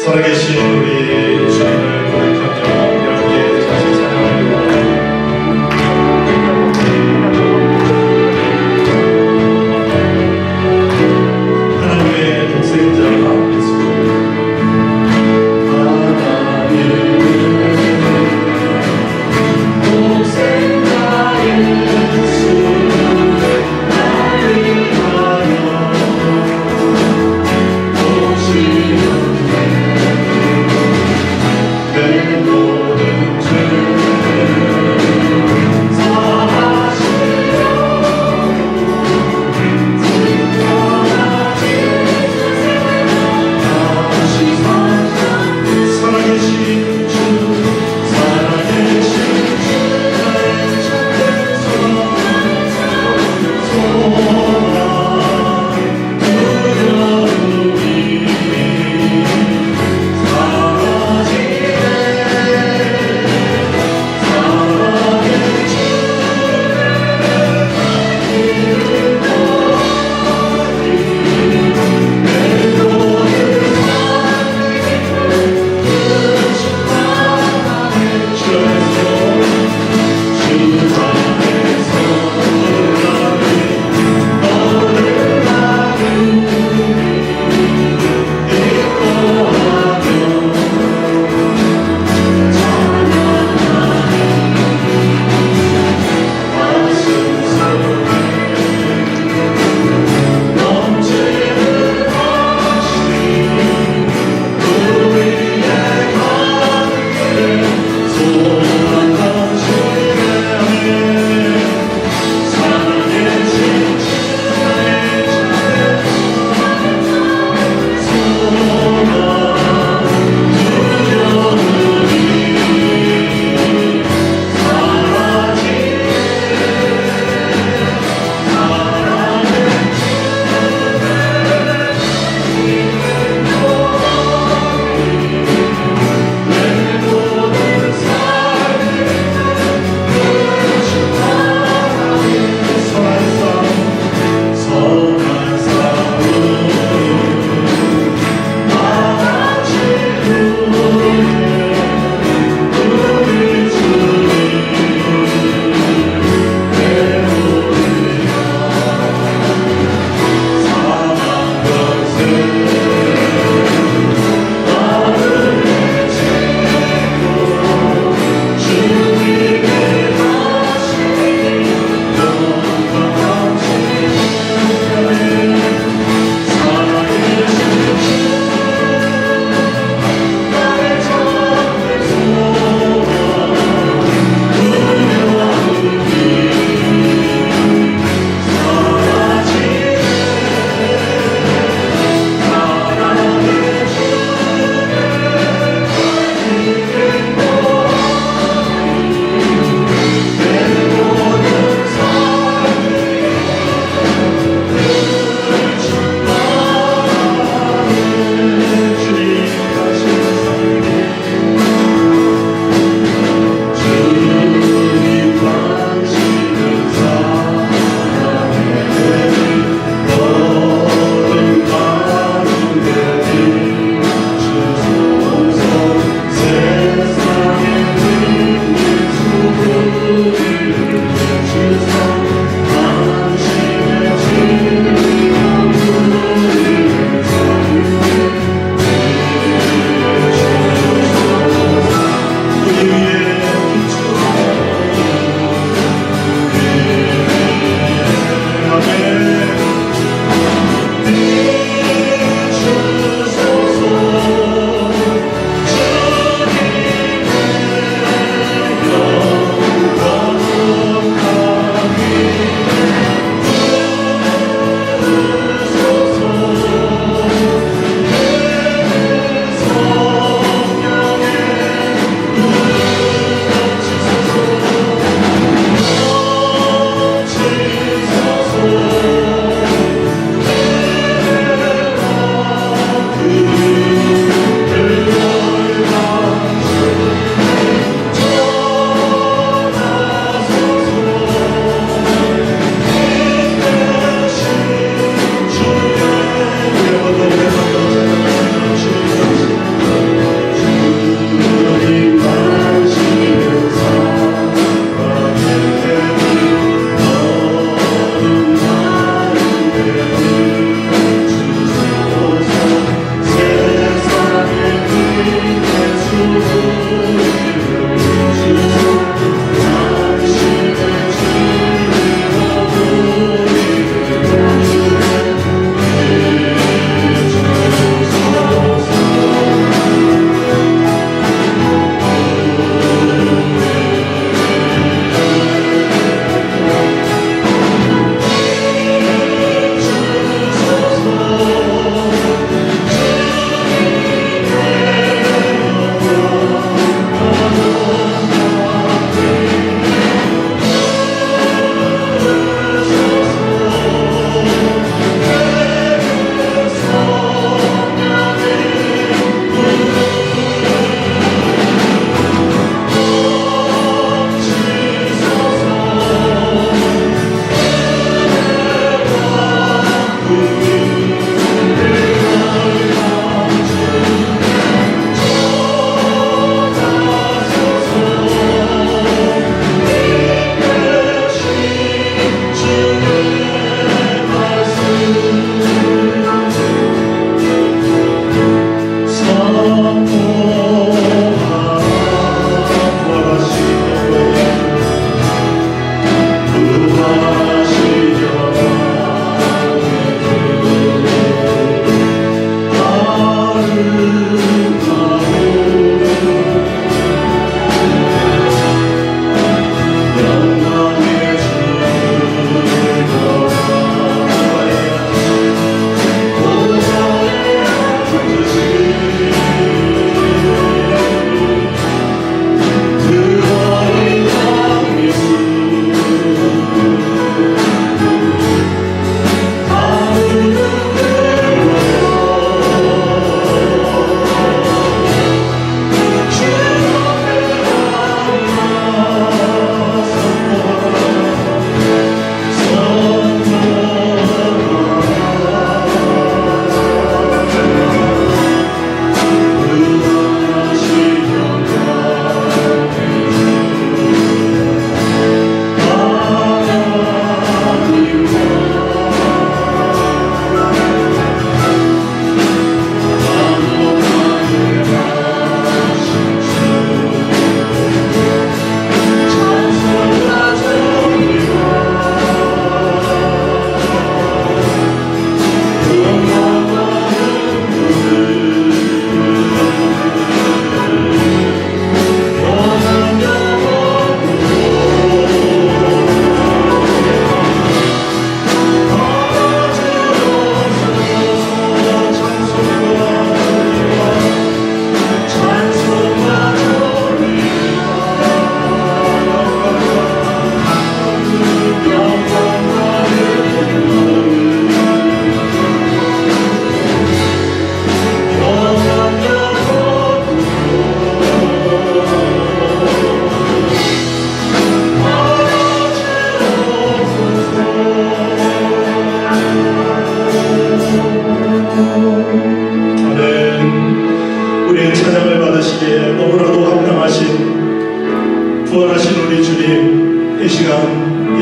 살아계신 우리 주님을 고백하며 함께 다시 찬양하기 원합니다. 하나님의 독생자 예수, 하나님의 독생자 예수, 나를 위하여 오시는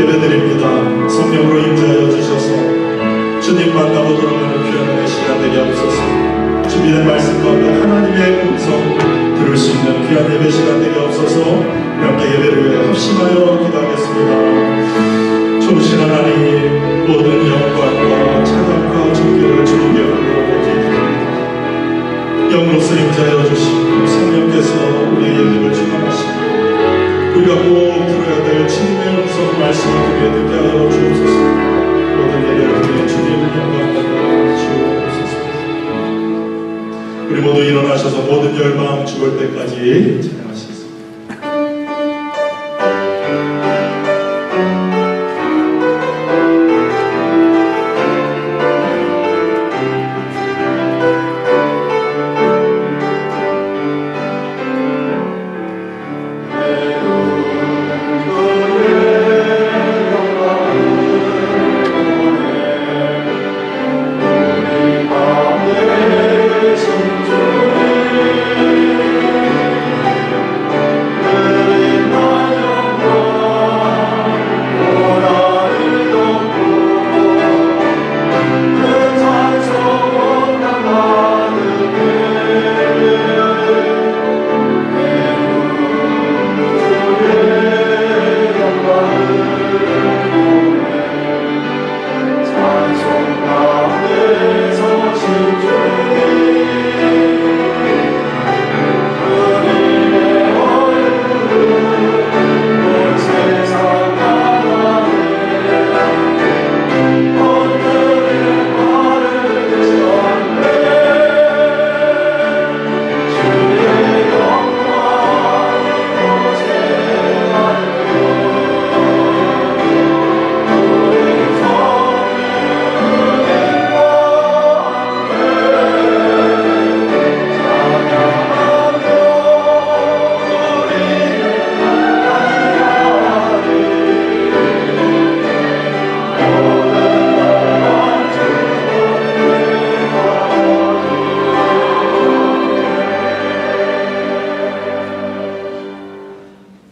예배드립니다. 성령으로 임재하여 주셔서 주님 만나보도록 하는 귀한 시간 되게 하옵소서. 준비된 말씀 가운데 하나님의 음성 들을 수 있는 귀한 예배 시간 되게 하옵소서. 함께 예배를 위해 합심하여 기도하겠습니다. 좋으신 하나님, 모든 영광과 찬양과 존귀를 주님께 올려드립니다. 영으로서 임재하여 주시고 성령께서 우리의 예배를 주관하시고 우리가 꼭 들어야 될 주님의 음성 말씀을 우리에게 듣게 하여 주옵소서. 모든 예배를 드려 주님의 영광 받아 주옵소서. 우리 모두 일어나셔서 모든 열방 죽을 때까지 찬양하시겠습니다.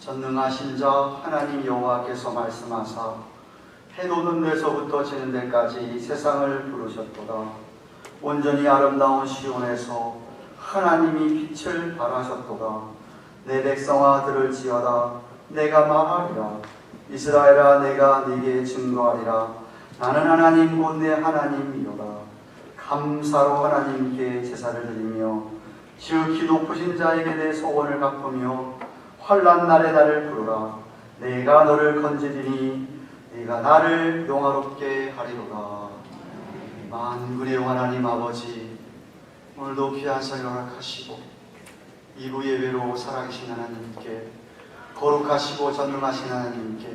전능하신 자 하나님 여호와께서 말씀하사 해 돋는 데서부터 지는 데까지 세상을 부르셨도다. 온전히 아름다운 시온에서 하나님이 빛을 발하셨도다. 내 백성아 들을지어다. 내가 말하리라. 이스라엘아 내가 네게 증거하리라. 나는 하나님 곧 내 하나님이로다. 감사로 하나님께 제사를 드리며 지극히 높으신 자에게 내 소원을 갚으며 환난 날에 나를 부르라. 내가 너를 건지리니 네가 나를 영화롭게 하리로다. 만군의 하나님 아버지, 오늘도 귀한 설교 허락하시고 이부 예배로 살아계신 하나님께, 거룩하시고 전능하신 하나님께,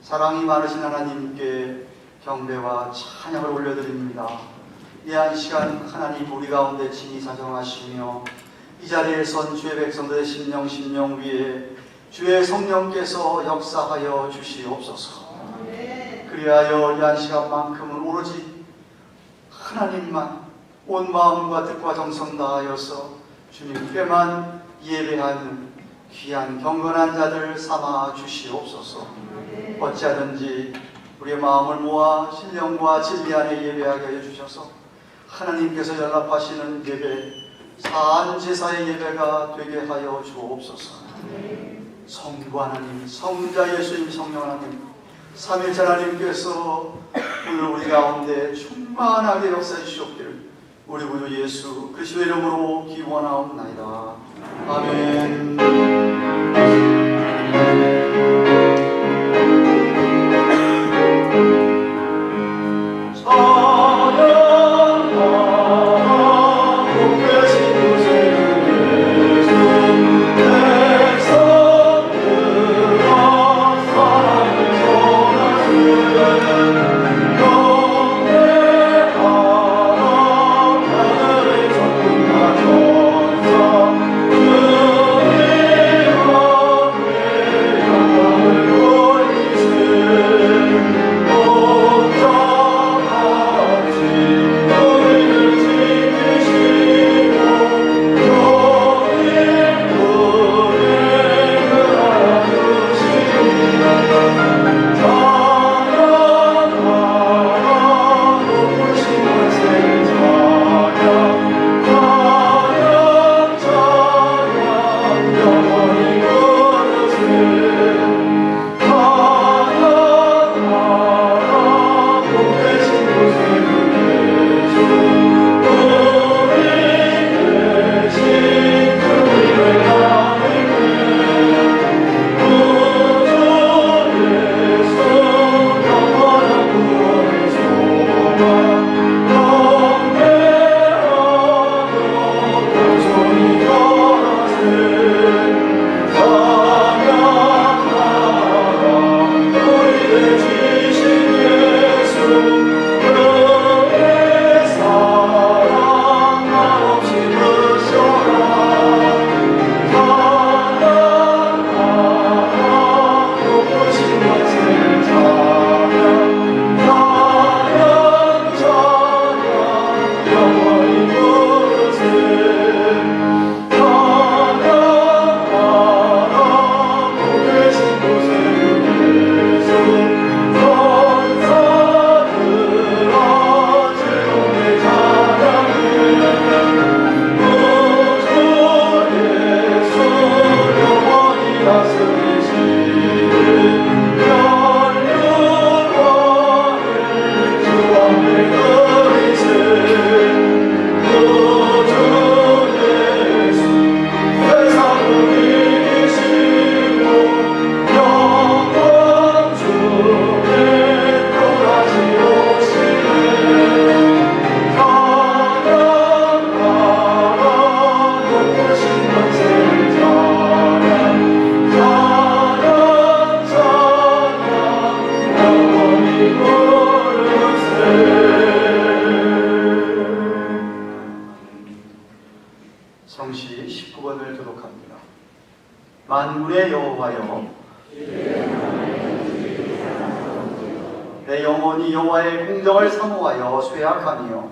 사랑이 많으신 하나님께 경배와 찬양을 올려드립니다. 이 한 시간 하나님 우리 가운데 친히 사정하시며 이 자리에 선 주의 백성들의 심령 위에 주의 성령께서 역사하여 주시옵소서. 그리하여 이 한 시간만큼은 오로지 하나님만 온 마음과 뜻과 정성 다하여서 주님께만 예배하는 귀한 경건한 자들 삼아 주시옵소서. 어찌하든지 우리의 마음을 모아 신령과 진리 안에 예배하게 하여 주셔서 하나님께서 연락하시는 예배, 사한 제사의 예배가 되게 하여 주옵소서. 성부 하나님, 성자 예수님, 성령 하나님, 삼일째 하나님께서 오늘 우리 가운데 충만하게 역사해 주시옵기를 우리 구주 예수 그리스도의 이름으로 기원하옵나이다. 아멘. 성시 19번을 교독합니다. 만군의 여호와여, 내 영혼이 여호와의 공정을 사모하여 쇠약하며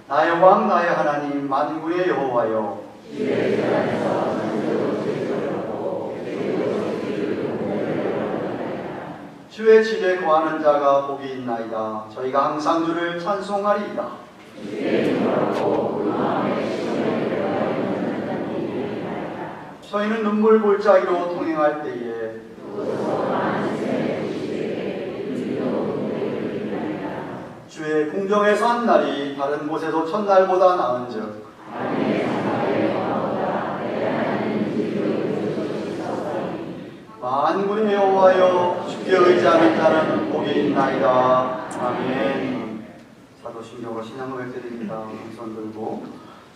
나의 왕 나의 하나님 만군의 여호와여, 주의 집에 거하는 자가 복이 있나이다. 저희가 항상 주를 찬송하리이다. 저희는 눈물 골짜기로 통행할 때에 주의 궁정에서 한 날이 다른 곳에서 첫날보다 나은즉 만군의 여호와여, 주께 의지하는 자는 복이 있나이다. 아멘. 사도신경으로 신앙을 드립니다. 손 들고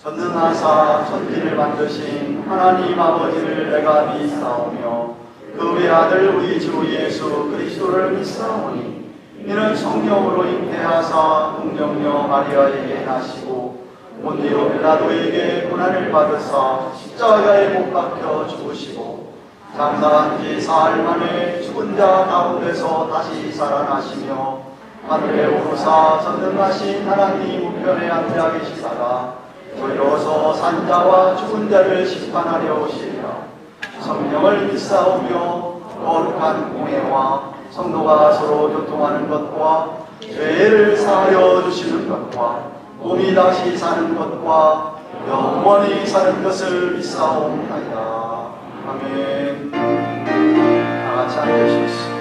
전능하사 천지를 만드신 하나님 아버지를 내가 믿사오며 그 외아들 우리 주 예수 그리스도를 믿사오니 이는 성령으로 잉태하사 동정녀 마리아에게 나시고 본디오 빌라도에게 고난을 받으사 십자가에 못 박혀 죽으시고 장사한 지 사흘 만에 죽은 자 가운데서 다시 살아나시며 하늘에 오르사 전능하신 하나님 우편에 앉아 계시다가 저희로서 산자와 죽은 자를 심판하려 오시리라. 성령을 믿사오며 거룩한 공회와 성도가 서로 교통하는 것과 죄를 사하여 주시는 것과 몸이 다시 사는 것과 영원히 사는 것을 믿사옵나이다. 아멘. 다 같이 앉으시겠습니다.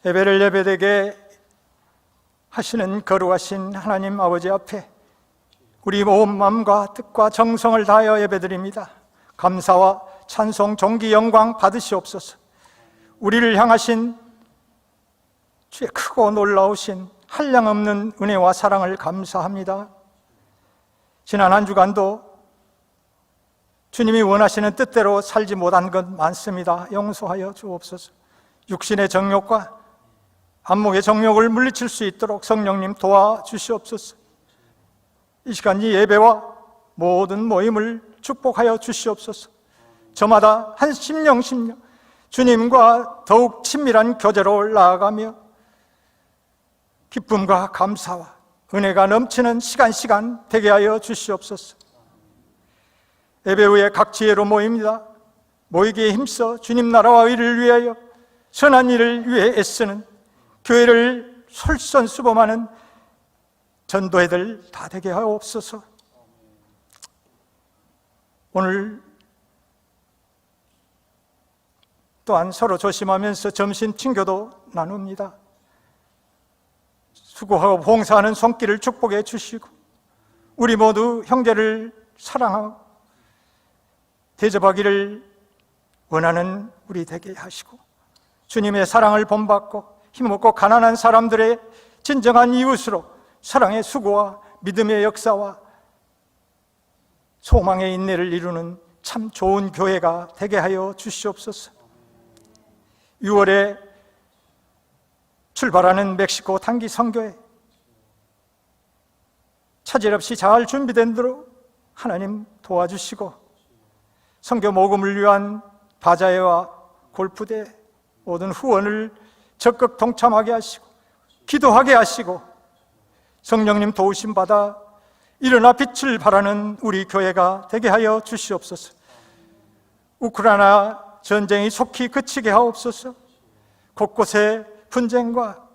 예배를 예배되게 하시는 거룩하신 하나님 아버지 앞에 우리 온 마음과 뜻과 정성을 다하여 예배드립니다. 감사와 찬송, 존귀, 영광 받으시옵소서. 우리를 향하신 주의 크고 놀라우신 한량없는 은혜와 사랑을 감사합니다. 지난 한 주간도 주님이 원하시는 뜻대로 살지 못한 것 많습니다. 용서하여 주옵소서. 육신의 정욕과 안목의 정욕을 물리칠 수 있도록 성령님 도와주시옵소서. 이 시간 이 예배와 모든 모임을 축복하여 주시옵소서. 저마다 한 심령 주님과 더욱 친밀한 교제로 나아가며 기쁨과 감사와 은혜가 넘치는 시간 되게 하여 주시옵소서. 예배 후에 각 지혜로 모입니다. 모이기에 힘써 주님 나라와 의를 위하여 선한 일을 위해 애쓰는 교회를 솔선수범하는 전도회들 다 되게 하옵소서. 오늘 또한 서로 조심하면서 점심 친교도 나눕니다. 수고하고 봉사하는 손길을 축복해 주시고 우리 모두 형제를 사랑하고 대접하기를 원하는 우리 되게 하시고 주님의 사랑을 본받고 힘없고 가난한 사람들의 진정한 이웃으로 사랑의 수고와 믿음의 역사와 소망의 인내를 이루는 참 좋은 교회가 되게 하여 주시옵소서. 6월에 출발하는 멕시코 단기 선교회 차질 없이 잘 준비된 대로 하나님 도와주시고 선교 모금을 위한 바자회와 골프대 모든 후원을 적극 동참하게 하시고 기도하게 하시고 성령님 도우심 받아 일어나 빛을 발하는 우리 교회가 되게 하여 주시옵소서. 우크라이나 전쟁이 속히 그치게 하옵소서. 곳곳에 분쟁과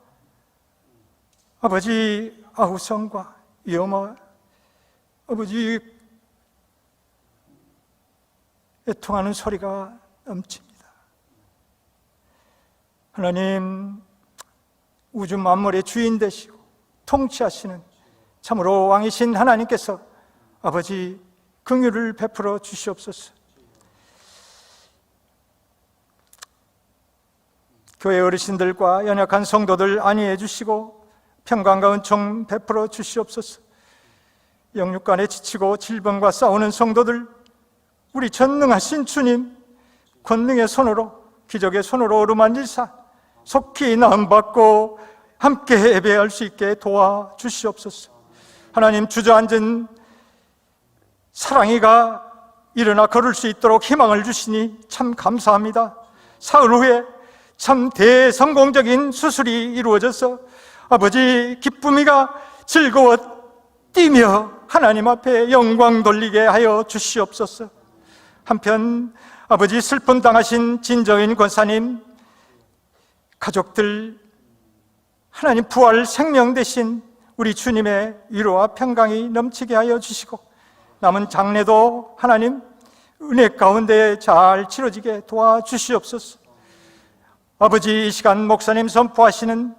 아버지 아우성과 위험과 아버지 애통하는 소리가 넘칩니다. 하나님, 우주 만물의 주인 되시고 통치하시는 참으로 왕이신 하나님께서 아버지 긍휼을 베풀어 주시옵소서. 교회 어르신들과 연약한 성도들 안위해 주시고 평강과 은총 베풀어 주시옵소서. 영육간에 지치고 질병과 싸우는 성도들, 우리 전능하신 주님 권능의 손으로 기적의 손으로 어루만질사 속히 나음받고 함께 예배할 수 있게 도와주시옵소서. 하나님, 주저앉은 사랑이가 일어나 걸을 수 있도록 희망을 주시니 참 감사합니다. 사흘 후에 참 대성공적인 수술이 이루어져서 아버지 기쁨이가 즐거워 뛰며 하나님 앞에 영광 돌리게 하여 주시옵소서. 한편 아버지 슬픔 당하신 진정인 권사님 가족들, 하나님 부활 생명 되신 우리 주님의 위로와 평강이 넘치게 하여 주시고 남은 장례도 하나님 은혜 가운데 잘 치러지게 도와주시옵소서. 아버지, 이 시간 목사님 선포하시는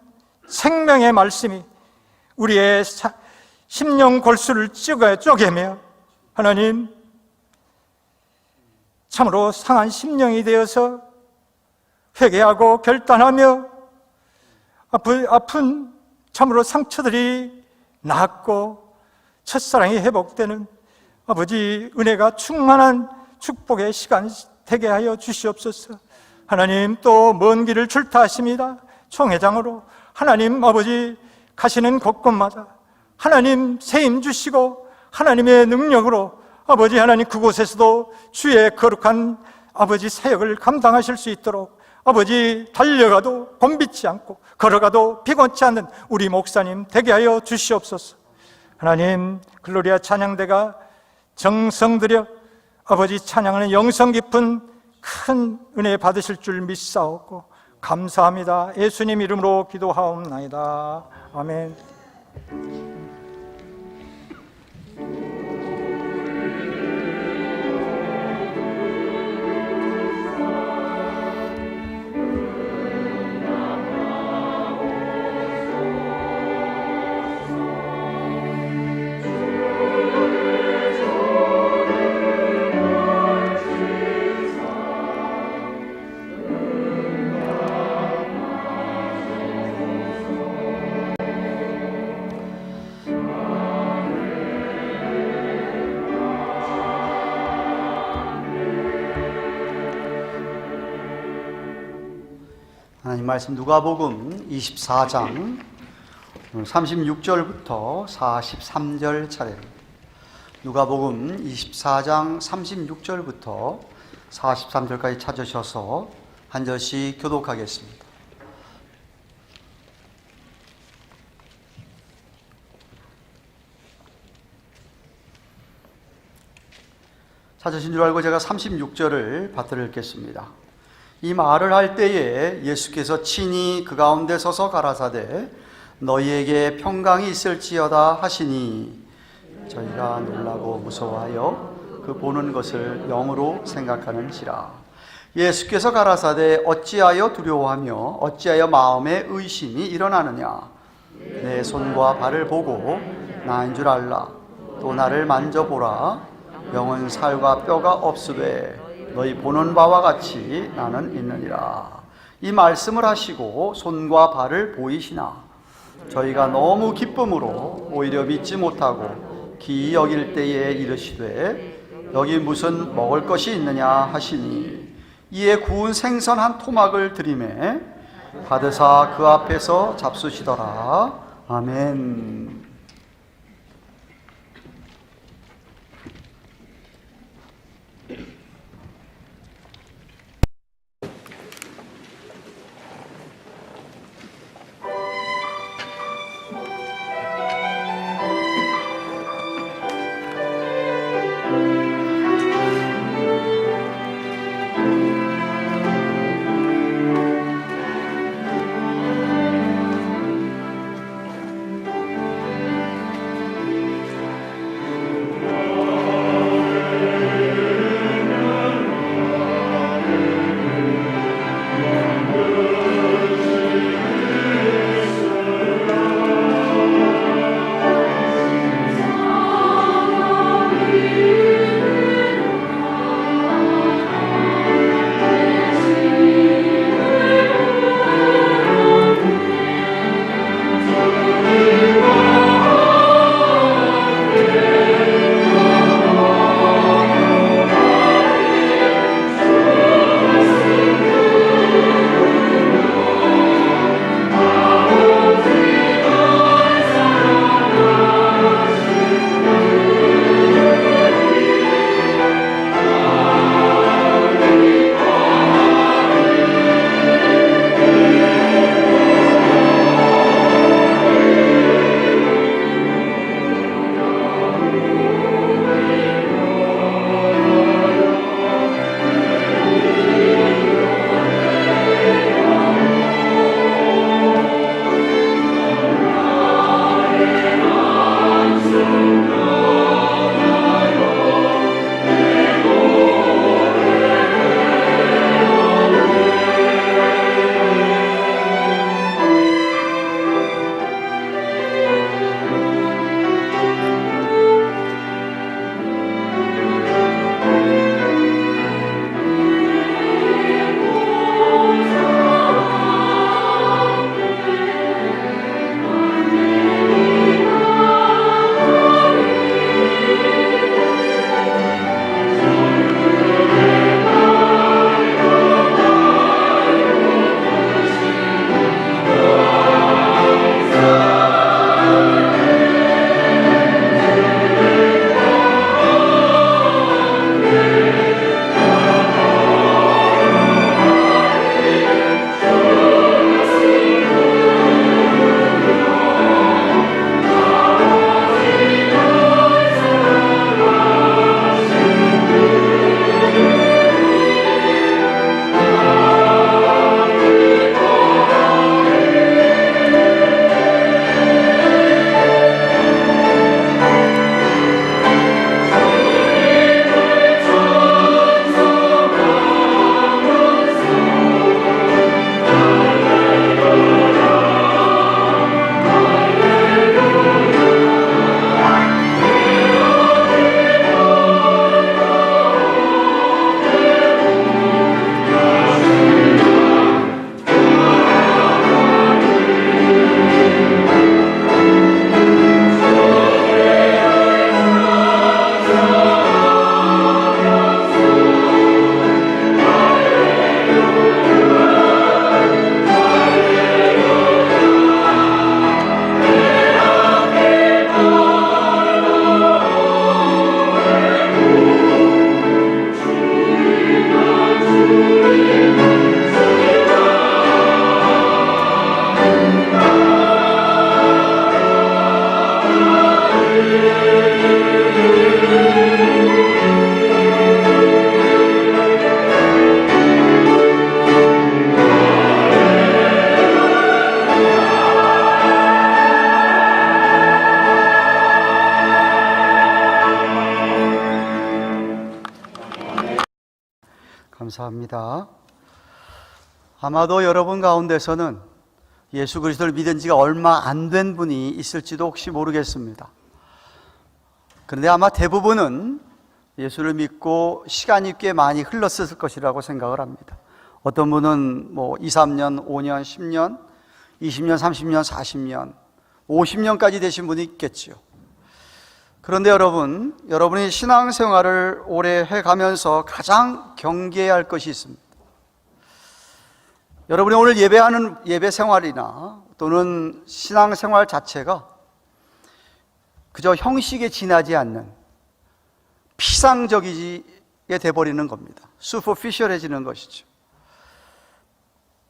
생명의 말씀이 우리의 심령 골수를 쪼개며 하나님 참으로 상한 심령이 되어서 회개하고 결단하며 아픈 참으로 상처들이 낫고 첫사랑이 회복되는 아버지 은혜가 충만한 축복의 시간 되게 하여 주시옵소서. 하나님, 또 먼 길을 출타하십니다. 총회장으로 하나님 아버지 가시는 곳곳마다 하나님 세임 주시고 하나님의 능력으로 아버지 하나님 그곳에서도 주의 거룩한 아버지 사역을 감당하실 수 있도록 아버지 달려가도 곤비지 않고 걸어가도 피곤치 않는 우리 목사님 되게 하여 주시옵소서. 하나님, 글로리아 찬양대가 정성들여 아버지 찬양하는 영성 깊은 큰 은혜 받으실 줄 믿사옵고 감사합니다. 예수님 이름으로 기도하옵나이다. 아멘. 하나님 말씀 누가복음 24장 36절부터 43절 차례입니다. 누가복음 24장 36절부터 43절까지 찾으셔서 한 절씩 교독하겠습니다. 찾으신 줄 알고 제가 36절을 받들어 읽겠습니다. 이 말을 할 때에 예수께서 친히 그 가운데 서서 가라사대 너희에게 평강이 있을지어다 하시니 저희가 놀라고 무서워하여 그 보는 것을 영으로 생각하는지라. 예수께서 가라사대 어찌하여 두려워하며 어찌하여 마음에 의심이 일어나느냐. 내 손과 발을 보고 나인 줄 알라. 또 나를 만져보라. 영은 살과 뼈가 없으되 너희 보는 바와 같이 나는 있느니라. 이 말씀을 하시고 손과 발을 보이시나 저희가 너무 기쁨으로 오히려 믿지 못하고 기이 여길 때에 이르시되 여기 무슨 먹을 것이 있느냐 하시니 이에 구운 생선 한 토막을 드리매 받으사 그 앞에서 잡수시더라. 아멘. 감사합니다. 아마도 여러분 가운데서는 예수 그리스도를 믿은 지가 얼마 안 된 분이 있을지도 혹시 모르겠습니다. 그런데 아마 대부분은 예수를 믿고 시간이 꽤 많이 흘렀을 것이라고 생각을 합니다. 어떤 분은 2, 3년, 5년, 10년, 20년, 30년, 40년, 50년까지 되신 분이 있겠죠. 그런데 여러분이 신앙생활을 오래 해가면서 가장 경계해야 할 것이 있습니다. 여러분이 오늘 예배하는 예배 생활이나 또는 신앙생활 자체가 그저 형식에 지나지 않는 피상적이게 돼버리는 겁니다. 슈퍼피셜해지는 것이죠.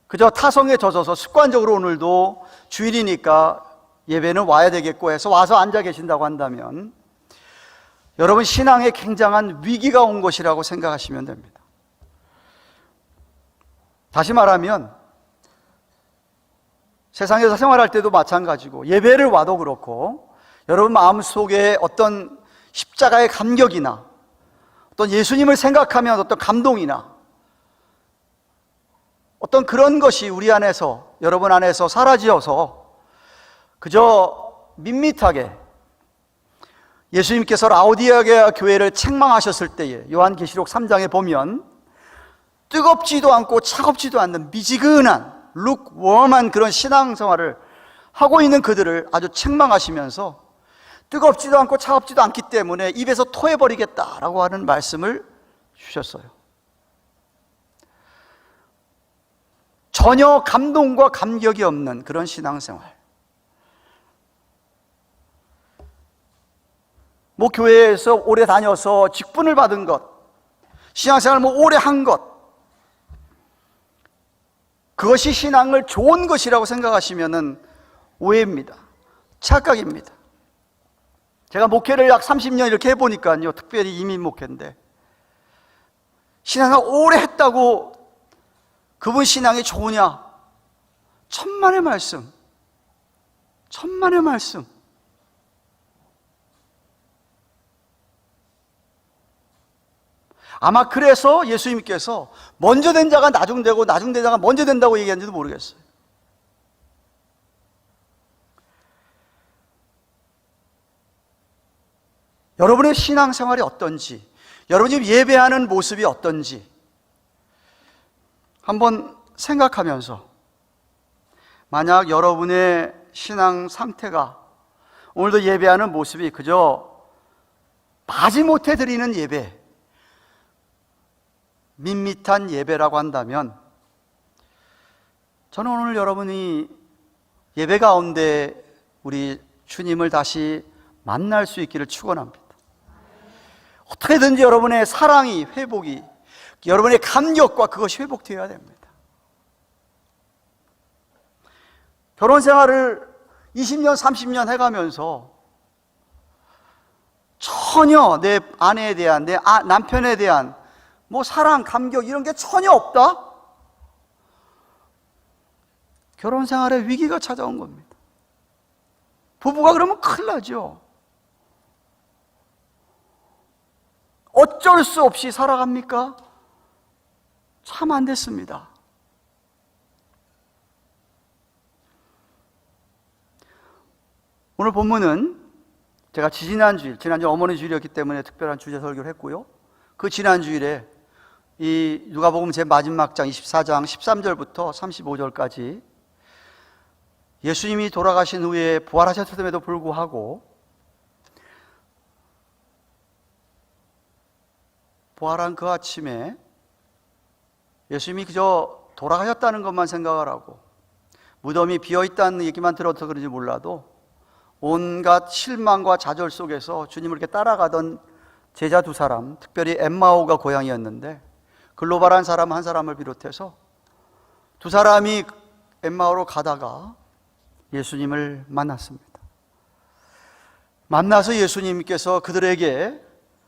그저 타성에 젖어서 습관적으로 오늘도 주일이니까 예배는 와야 되겠고 해서 와서 앉아 계신다고 한다면 여러분 신앙에 굉장한 위기가 온 것이라고 생각하시면 됩니다. 다시 말하면 세상에서 생활할 때도 마찬가지고 예배를 와도 그렇고 여러분 마음속에 어떤 십자가의 감격이나 어떤 예수님을 생각하면 어떤 감동이나 어떤 그런 것이 우리 안에서 여러분 안에서 사라지어서 그저 밋밋하게 예수님께서 라오디게아 교회를 책망하셨을 때에 요한계시록 3장에 보면 뜨겁지도 않고 차갑지도 않는 미지근한 룩웜한 그런 신앙생활을 하고 있는 그들을 아주 책망하시면서 뜨겁지도 않고 차갑지도 않기 때문에 입에서 토해버리겠다라고 하는 말씀을 주셨어요. 전혀 감동과 감격이 없는 그런 신앙생활. 교회에서 오래 다녀서 직분을 받은 것, 신앙생활 오래 한 것, 그것이 신앙을 좋은 것이라고 생각하시면은 오해입니다. 착각입니다. 제가 목회를 약 30년 이렇게 해보니까요, 특별히 이민 목회인데 신앙을 오래 했다고 그분 신앙이 좋으냐? 천만의 말씀, 천만의 말씀. 아마 그래서 예수님께서 먼저 된 자가 나중 되고 나중 된 자가 먼저 된다고 얘기했는지도 모르겠어요. 여러분의 신앙생활이 어떤지, 여러분이 예배하는 모습이 어떤지 한번 생각하면서 만약 여러분의 신앙 상태가 오늘도 예배하는 모습이 그저 마지못해 드리는 예배, 밋밋한 예배라고 한다면 저는 오늘 여러분이 예배 가운데 우리 주님을 다시 만날 수 있기를 축원합니다. 어떻게든지 여러분의 사랑이 회복이, 여러분의 감격과 그것이 회복되어야 됩니다. 결혼 생활을 20년, 30년 해가면서 전혀 내 아내에 대한, 내 남편에 대한 사랑, 감격 이런 게 전혀 없다? 결혼 생활에 위기가 찾아온 겁니다. 부부가 그러면 큰일 나죠. 어쩔 수 없이 살아갑니까? 참 안 됐습니다. 오늘 본문은 제가 지난주일 어머니 주일이었기 때문에 특별한 주제 설교를 했고요. 그 지난 주일에 이 누가복음 제 마지막 장 24장 13절부터 35절까지 예수님이 돌아가신 후에 부활하셨음에도 불구하고 부활한 그 아침에 예수님이 그저 돌아가셨다는 것만 생각을 하고 무덤이 비어있다는 얘기만 들어서 그런지 몰라도 온갖 실망과 좌절 속에서 주님을 이렇게 따라가던 제자 두 사람, 특별히 엠마오가 고향이었는데 글로벌한 사람 한 사람을 비롯해서 두 사람이 엠마오로 가다가 예수님을 만났습니다. 만나서 예수님께서 그들에게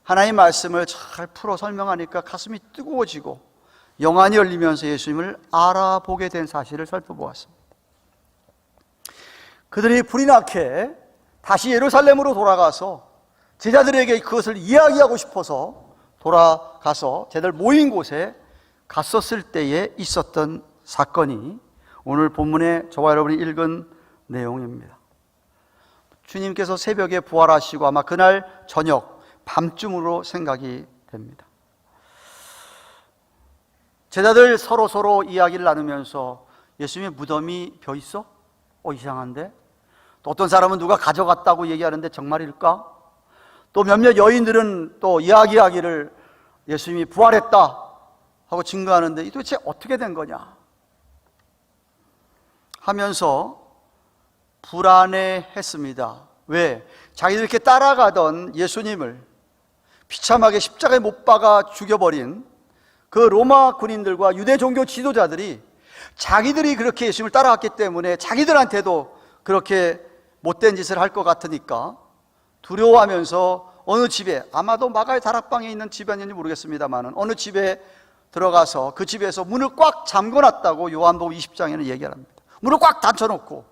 하나님의 말씀을 잘 풀어 설명하니까 가슴이 뜨거워지고 영안이 열리면서 예수님을 알아보게 된 사실을 살펴보았습니다. 그들이 불이 나게 다시 예루살렘으로 돌아가서 제자들에게 그것을 이야기하고 싶어서 돌아가서 제들 모인 곳에 갔었을 때에 있었던 사건이 오늘 본문에 저와 여러분이 읽은 내용입니다. 주님께서 새벽에 부활하시고 아마 그날 저녁 밤쯤으로 생각이 됩니다. 제자들 서로 이야기를 나누면서 예수님의 무덤이 벼 있어? 이상한데? 또 어떤 사람은 누가 가져갔다고 얘기하는데 정말일까? 또 몇몇 여인들은 또 이야기하기를 예수님이 부활했다 하고 증거하는데 도대체 어떻게 된 거냐 하면서 불안해했습니다. 왜? 자기들 이렇게 따라가던 예수님을 비참하게 십자가에 못 박아 죽여버린 그 로마 군인들과 유대 종교 지도자들이 자기들이 그렇게 예수님을 따라왔기 때문에 자기들한테도 그렇게 못된 짓을 할 것 같으니까 두려워하면서 어느 집에, 아마도 마가의 다락방에 있는 집이었는지 모르겠습니다만 어느 집에 들어가서 그 집에서 문을 꽉 잠궈놨다고 요한복음 20장에는 얘기를 합니다. 문을 꽉 닫혀놓고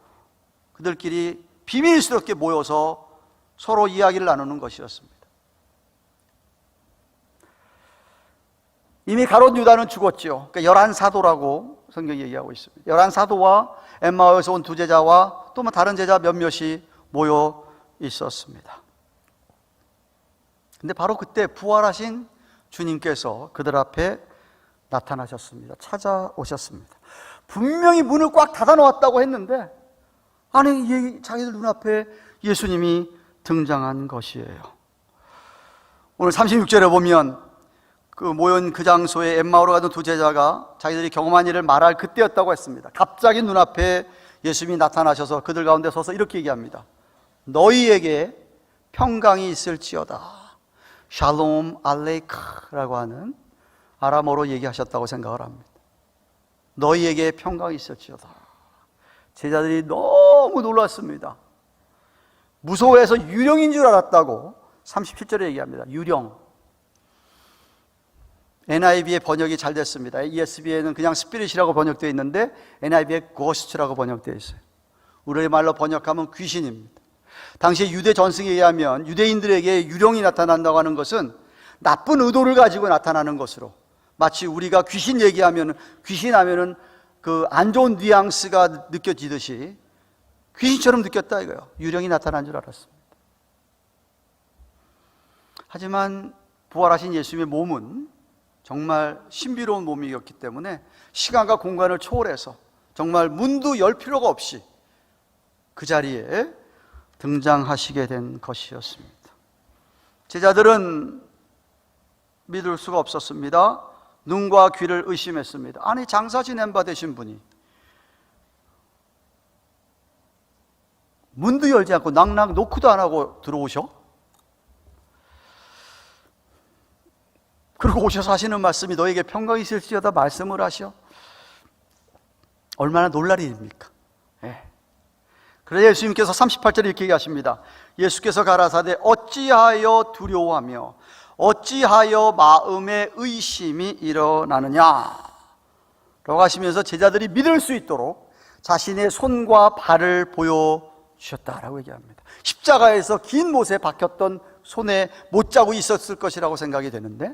그들끼리 비밀스럽게 모여서 서로 이야기를 나누는 것이었습니다. 이미 가롯 유다는 죽었죠. 그러니까 11사도라고 성경이 얘기하고 있습니다. 11사도와 엠마오에서 온 두 제자와 또 다른 제자 몇몇이 모여 있었습니다. 근데 바로 그때 부활하신 주님께서 그들 앞에 나타나셨습니다. 찾아오셨습니다. 분명히 문을 꽉 닫아 놓았다고 했는데 아니 자기들 눈앞에 예수님이 등장한 것이에요. 오늘 36절에 보면 그 모인 그 장소에 엠마오로 가던 두 제자가 자기들이 경험한 일을 말할 그때였다고 했습니다. 갑자기 눈앞에 예수님이 나타나셔서 그들 가운데 서서 이렇게 얘기합니다. 너희에게 평강이 있을지어다. 샬롬 알레이크라고 하는 아람어로 얘기하셨다고 생각을 합니다. 너희에게 평강이 있을지어다. 제자들이 너무 놀랐습니다. 무서워해서 유령인 줄 알았다고 37절에 얘기합니다. 유령. NIV의 번역이 잘 됐습니다. ESV에는 그냥 스피릿이라고 번역되어 있는데 NIV에 고스트라고 번역되어 있어요. 우리말로 번역하면 귀신입니다. 당시 유대 전승에 의하면 유대인들에게 유령이 나타난다고 하는 것은 나쁜 의도를 가지고 나타나는 것으로, 마치 우리가 귀신 얘기하면 귀신 하면은 그 안 좋은 뉘앙스가 느껴지듯이 귀신처럼 느꼈다 이거예요. 유령이 나타난 줄 알았습니다. 하지만 부활하신 예수님의 몸은 정말 신비로운 몸이었기 때문에 시간과 공간을 초월해서 정말 문도 열 필요가 없이 그 자리에 등장하시게 된 것이었습니다. 제자들은 믿을 수가 없었습니다. 눈과 귀를 의심했습니다. 아니 장사 지낸 바 되신 분이 문도 열지 않고 낙낙 노크도 안 하고 들어오셔? 그리고 오셔서 하시는 말씀이 너에게 평강이 있을지어다 말씀을 하셔. 얼마나 놀랄 일입니까? 그래서 예수님께서 38절에 이렇게 얘기하십니다. 예수께서 가라사대 어찌하여 두려워하며 어찌하여 마음에 의심이 일어나느냐 라고 하시면서 제자들이 믿을 수 있도록 자신의 손과 발을 보여주셨다라고 얘기합니다. 십자가에서 긴 못에 박혔던 손에 못자국이 있었을 것이라고 생각이 되는데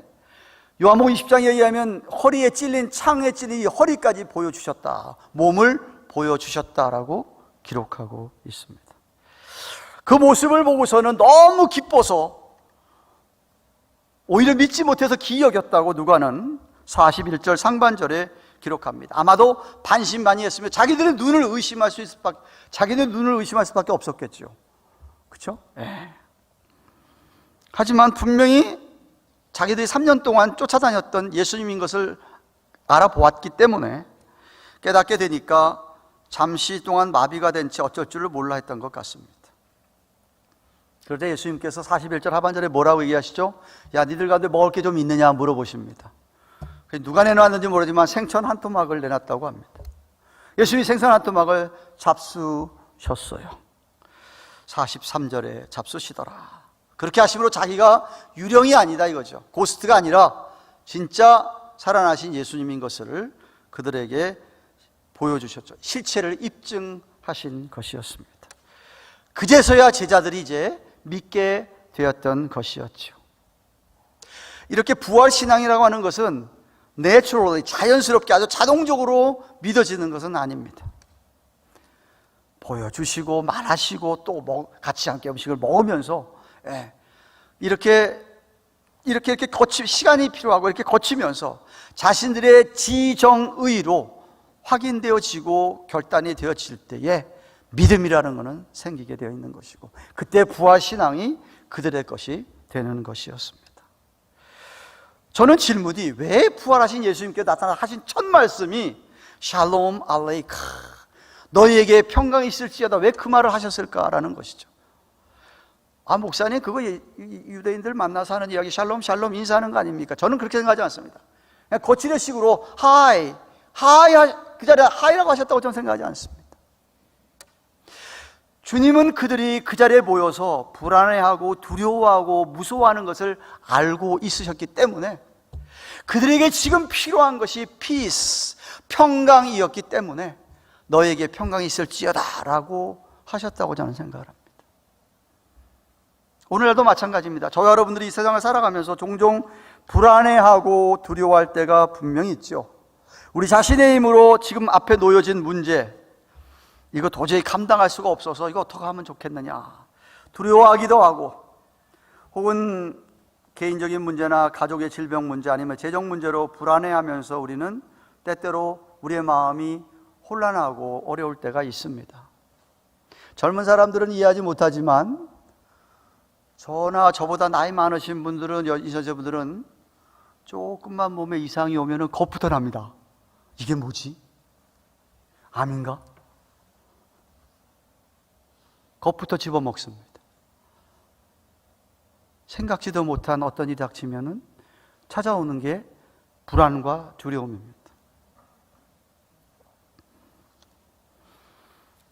요한복음 20장에 의하면 허리에 찔린 창에 찔린 이 허리까지 보여주셨다, 몸을 보여주셨다라고 기록하고 있습니다. 그 모습을 보고서는 너무 기뻐서 오히려 믿지 못해서 기이 여겼다고 누가는 41절 상반절에 기록합니다. 아마도 반신반의했으면 자기들의 눈을 의심할 수밖에 없었겠죠. 그렇죠? 하지만 분명히 자기들이 3년 동안 쫓아다녔던 예수님인 것을 알아보았기 때문에 깨닫게 되니까 잠시 동안 마비가 된 채 어쩔 줄을 몰라 했던 것 같습니다. 그런데 예수님께서 41절 하반절에 뭐라고 얘기하시죠? 야, 니들 가운데 먹을 게 좀 있느냐 물어보십니다. 누가 내놨는지 모르지만 생선 한 토막을 내놨다고 합니다. 예수님이 생선 한 토막을 잡수셨어요. 43절에 잡수시더라. 그렇게 하심으로 자기가 유령이 아니다 이거죠. 고스트가 아니라 진짜 살아나신 예수님인 것을 그들에게 보여주셨죠. 실체를 입증하신 것이었습니다. 그제서야 제자들이 이제 믿게 되었던 것이었죠. 이렇게 부활신앙이라고 하는 것은 내추럴리, 자연스럽게 아주 자동적으로 믿어지는 것은 아닙니다. 보여주시고 말하시고 또 같이 함께 음식을 먹으면서 이렇게 시간이 필요하고 이렇게 거치면서 자신들의 지정의로 확인되어지고 결단이 되어질 때에 믿음이라는 것은 생기게 되어 있는 것이고, 그때 부활신앙이 그들의 것이 되는 것이었습니다. 저는 질문이, 왜 부활하신 예수님께 나타나신 첫 말씀이 샬롬 알레이카, 너희에게 평강이 있을지어다, 왜 그 말을 하셨을까라는 것이죠. 목사님, 그거 유대인들 만나서 하는 이야기, 샬롬 샬롬 인사하는 거 아닙니까? 저는 그렇게 생각하지 않습니다. 그냥 거칠의 식으로 하이 그 자리에 하이라고 하셨다고 저는 생각하지 않습니다. 주님은 그들이 그 자리에 모여서 불안해하고 두려워하고 무서워하는 것을 알고 있으셨기 때문에, 그들에게 지금 필요한 것이 피스, 평강이었기 때문에 너에게 평강이 있을지어다 라고 하셨다고 저는 생각을 합니다. 오늘날도 마찬가지입니다. 저와 여러분들이 이 세상을 살아가면서 종종 불안해하고 두려워할 때가 분명히 있죠. 우리 자신의 힘으로 지금 앞에 놓여진 문제, 이거 도저히 감당할 수가 없어서 이거 어떻게 하면 좋겠느냐 두려워하기도 하고, 혹은 개인적인 문제나 가족의 질병 문제 아니면 재정 문제로 불안해하면서 우리는 때때로 우리의 마음이 혼란하고 어려울 때가 있습니다. 젊은 사람들은 이해하지 못하지만 저나 저보다 나이 많으신 분들은, 여자분들은 조금만 몸에 이상이 오면 겁부터 납니다. 이게 뭐지? 암인가? 겁부터 집어먹습니다. 생각지도 못한 어떤 일이 닥치면 찾아오는 게 불안과 두려움입니다.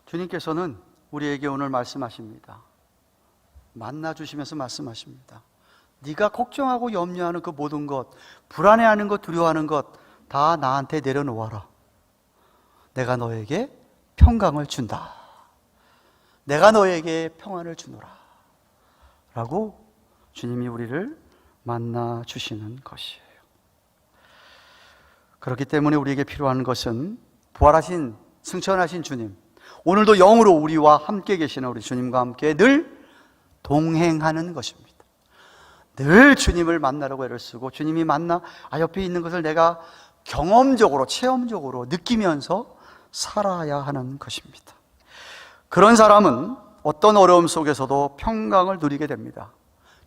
주님께서는 우리에게 오늘 말씀하십니다. 만나주시면서 말씀하십니다. 네가 걱정하고 염려하는 그 모든 것, 불안해하는 것, 두려워하는 것 다 나한테 내려놓아라. 내가 너에게 평강을 준다. 내가 너에게 평안을 주노라 라고 주님이 우리를 만나주시는 것이에요. 그렇기 때문에 우리에게 필요한 것은 부활하신, 승천하신 주님, 오늘도 영으로 우리와 함께 계시는 우리 주님과 함께 늘 동행하는 것입니다. 늘 주님을 만나려고 애를 쓰고, 주님이 옆에 있는 것을 내가 경험적으로, 체험적으로 느끼면서 살아야 하는 것입니다. 그런 사람은 어떤 어려움 속에서도 평강을 누리게 됩니다.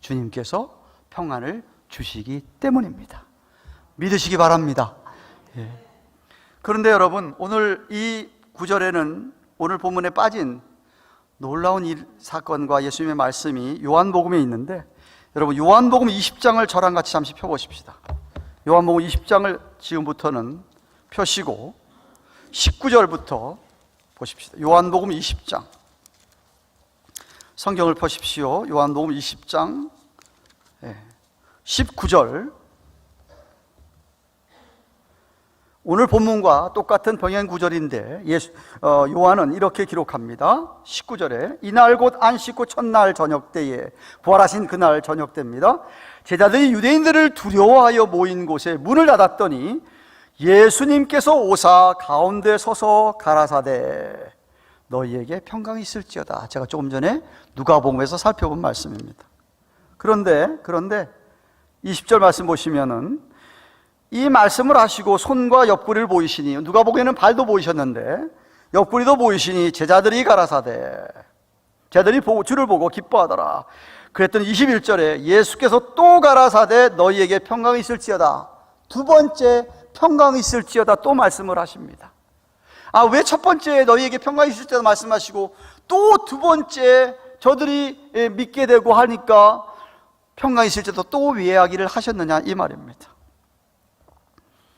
주님께서 평안을 주시기 때문입니다. 믿으시기 바랍니다. 그런데 여러분, 오늘 이 구절에는 오늘 본문에 빠진 놀라운 이 사건과 예수님의 말씀이 요한복음에 있는데, 여러분 요한복음 20장을 저랑 같이 잠시 펴보십시다. 요한복음 20장을 지금부터는 펴시고 19절부터 보십시다. 요한복음 20장 성경을 펴십시오. 요한복음 20장 19절, 오늘 본문과 똑같은 병행 구절인데 요한은 이렇게 기록합니다. 19절에 이날 곧 안식 후 첫날 저녁 때에, 부활하신 그날 저녁 때입니다. 제자들이 유대인들을 두려워하여 모인 곳에 문을 닫았더니 예수님께서 오사 가운데 서서 가라사대 너희에게 평강이 있을지어다. 제가 조금 전에 누가복음에서 살펴본 말씀입니다. 그런데 20절 말씀 보시면은 이 말씀을 하시고 손과 옆구리를 보이시니, 누가복음에는 발도 보이셨는데 옆구리도 보이시니 제자들이 가라사대, 제자들이 주를 보고 기뻐하더라. 그랬더니 21절에 예수께서 또 가라사대 너희에게 평강이 있을지어다. 두 번째 평강이 있을지어다 또 말씀을 하십니다. 왜 첫 번째 너희에게 평강이 있을지어다 말씀하시고 또 두 번째 저들이 믿게 되고 하니까 평강이 있을지어다 또 이야기를 하셨느냐 이 말입니다.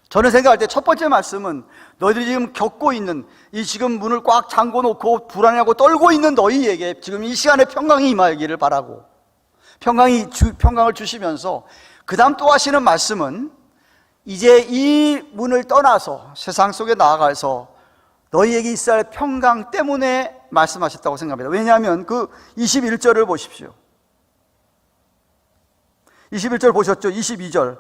저는 생각할 때 첫 번째 말씀은 너희들이 지금 겪고 있는, 이 지금 문을 꽉 잠궈 놓고 불안해하고 떨고 있는 너희에게 지금 이 시간에 평강이 임하기를 바라고, 평강을 주시면서 그 다음 또 하시는 말씀은 이제 이 문을 떠나서 세상 속에 나아가서 너희에게 있어야 할 평강 때문에 말씀하셨다고 생각합니다. 왜냐하면 그 21절을 보십시오. 21절 보셨죠? 22절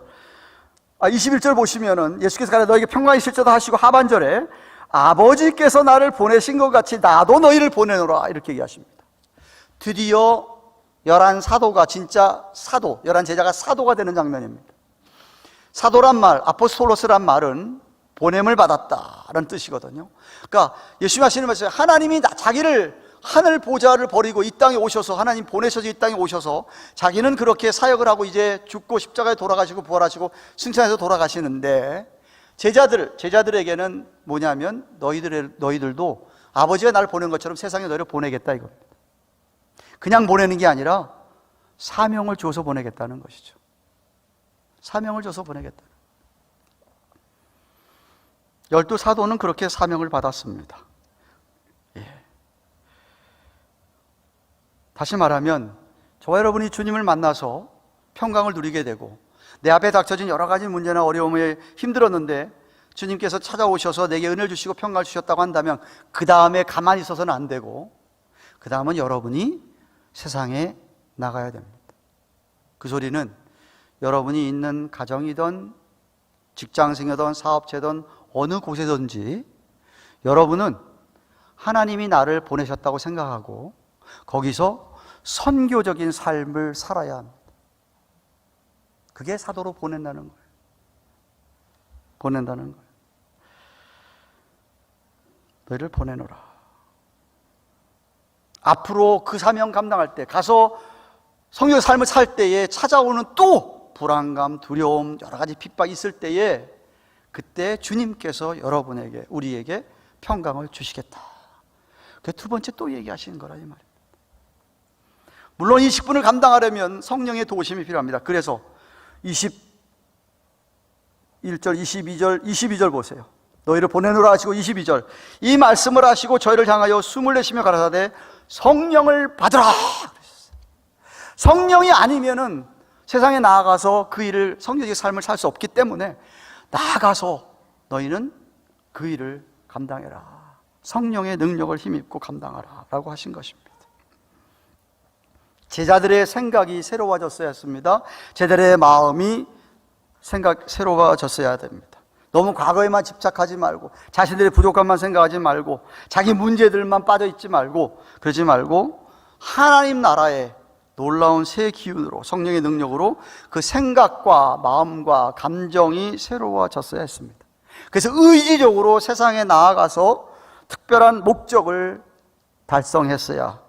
21절 보시면은 예수께서 가라 너에게 평강이 있을지어다 하시고 하반절에 아버지께서 나를 보내신 것 같이 나도 너희를 보내노라 이렇게 얘기하십니다. 드디어 11사도가 진짜 사도, 11제자가 사도가 되는 장면입니다. 사도란 말, 아포스톨로스란 말은 보냄을 받았다라는 뜻이거든요. 그러니까 예수님 하시는 말씀에 하나님이 자기를 하늘 보좌를 버리고 이 땅에 오셔서 하나님 보내셔서 이 땅에 오셔서 자기는 그렇게 사역을 하고 이제 죽고 십자가에 돌아가시고 부활하시고 승천해서 돌아가시는데 제자들에게는 뭐냐면 너희들도 아버지가 나를 보낸 것처럼 세상에 너희를 보내겠다 이겁니다. 그냥 보내는 게 아니라 사명을 줘서 보내겠다는 것이죠. 사명을 줘서 보내겠다. 12사도는 그렇게 사명을 받았습니다. 다시 말하면 저와 여러분이 주님을 만나서 평강을 누리게 되고 내 앞에 닥쳐진 여러 가지 문제나 어려움에 힘들었는데 주님께서 찾아오셔서 내게 은혜를 주시고 평강을 주셨다고 한다면 그 다음에 가만히 있어서는 안 되고 그 다음은 여러분이 세상에 나가야 됩니다. 그 소리는 여러분이 있는 가정이든 직장생이든 사업체든 어느 곳에든지 여러분은 하나님이 나를 보내셨다고 생각하고 거기서 선교적인 삶을 살아야 합니다. 그게 사도로 보낸다는 거예요. 보낸다는 거예요. 너희를 보내노라. 앞으로 그 사명 감당할 때 가서 성교의 삶을 살 때에 찾아오는 또 불안감, 두려움, 여러 가지 핍박이 있을 때에 그때 주님께서 여러분에게 우리에게 평강을 주시겠다. 그 두 번째 또 얘기하시는 거라 이 말입니다. 물론 이 직분을 감당하려면 성령의 도우심이 필요합니다. 그래서 21절, 22절 보세요. 너희를 보내노라 하시고 22절 이 말씀을 하시고 저희를 향하여 숨을 내쉬며 가라사대 성령을 받으라. 성령이 아니면은 세상에 나아가서 그 일을 성령의 삶을 살 수 없기 때문에 나아가서 너희는 그 일을 감당해라. 성령의 능력을 힘입고 감당하라 라고 하신 것입니다. 제자들의 생각이 새로워졌어야 했습니다. 제자들의 마음이 새로워졌어야 됩니다. 너무 과거에만 집착하지 말고 자신들의 부족함만 생각하지 말고 자기 문제들만 빠져있지 말고 그러지 말고 하나님 나라의 놀라운 새 기운으로 성령의 능력으로 그 생각과 마음과 감정이 새로워졌어야 했습니다. 그래서 의지적으로 세상에 나아가서 특별한 목적을 달성했어야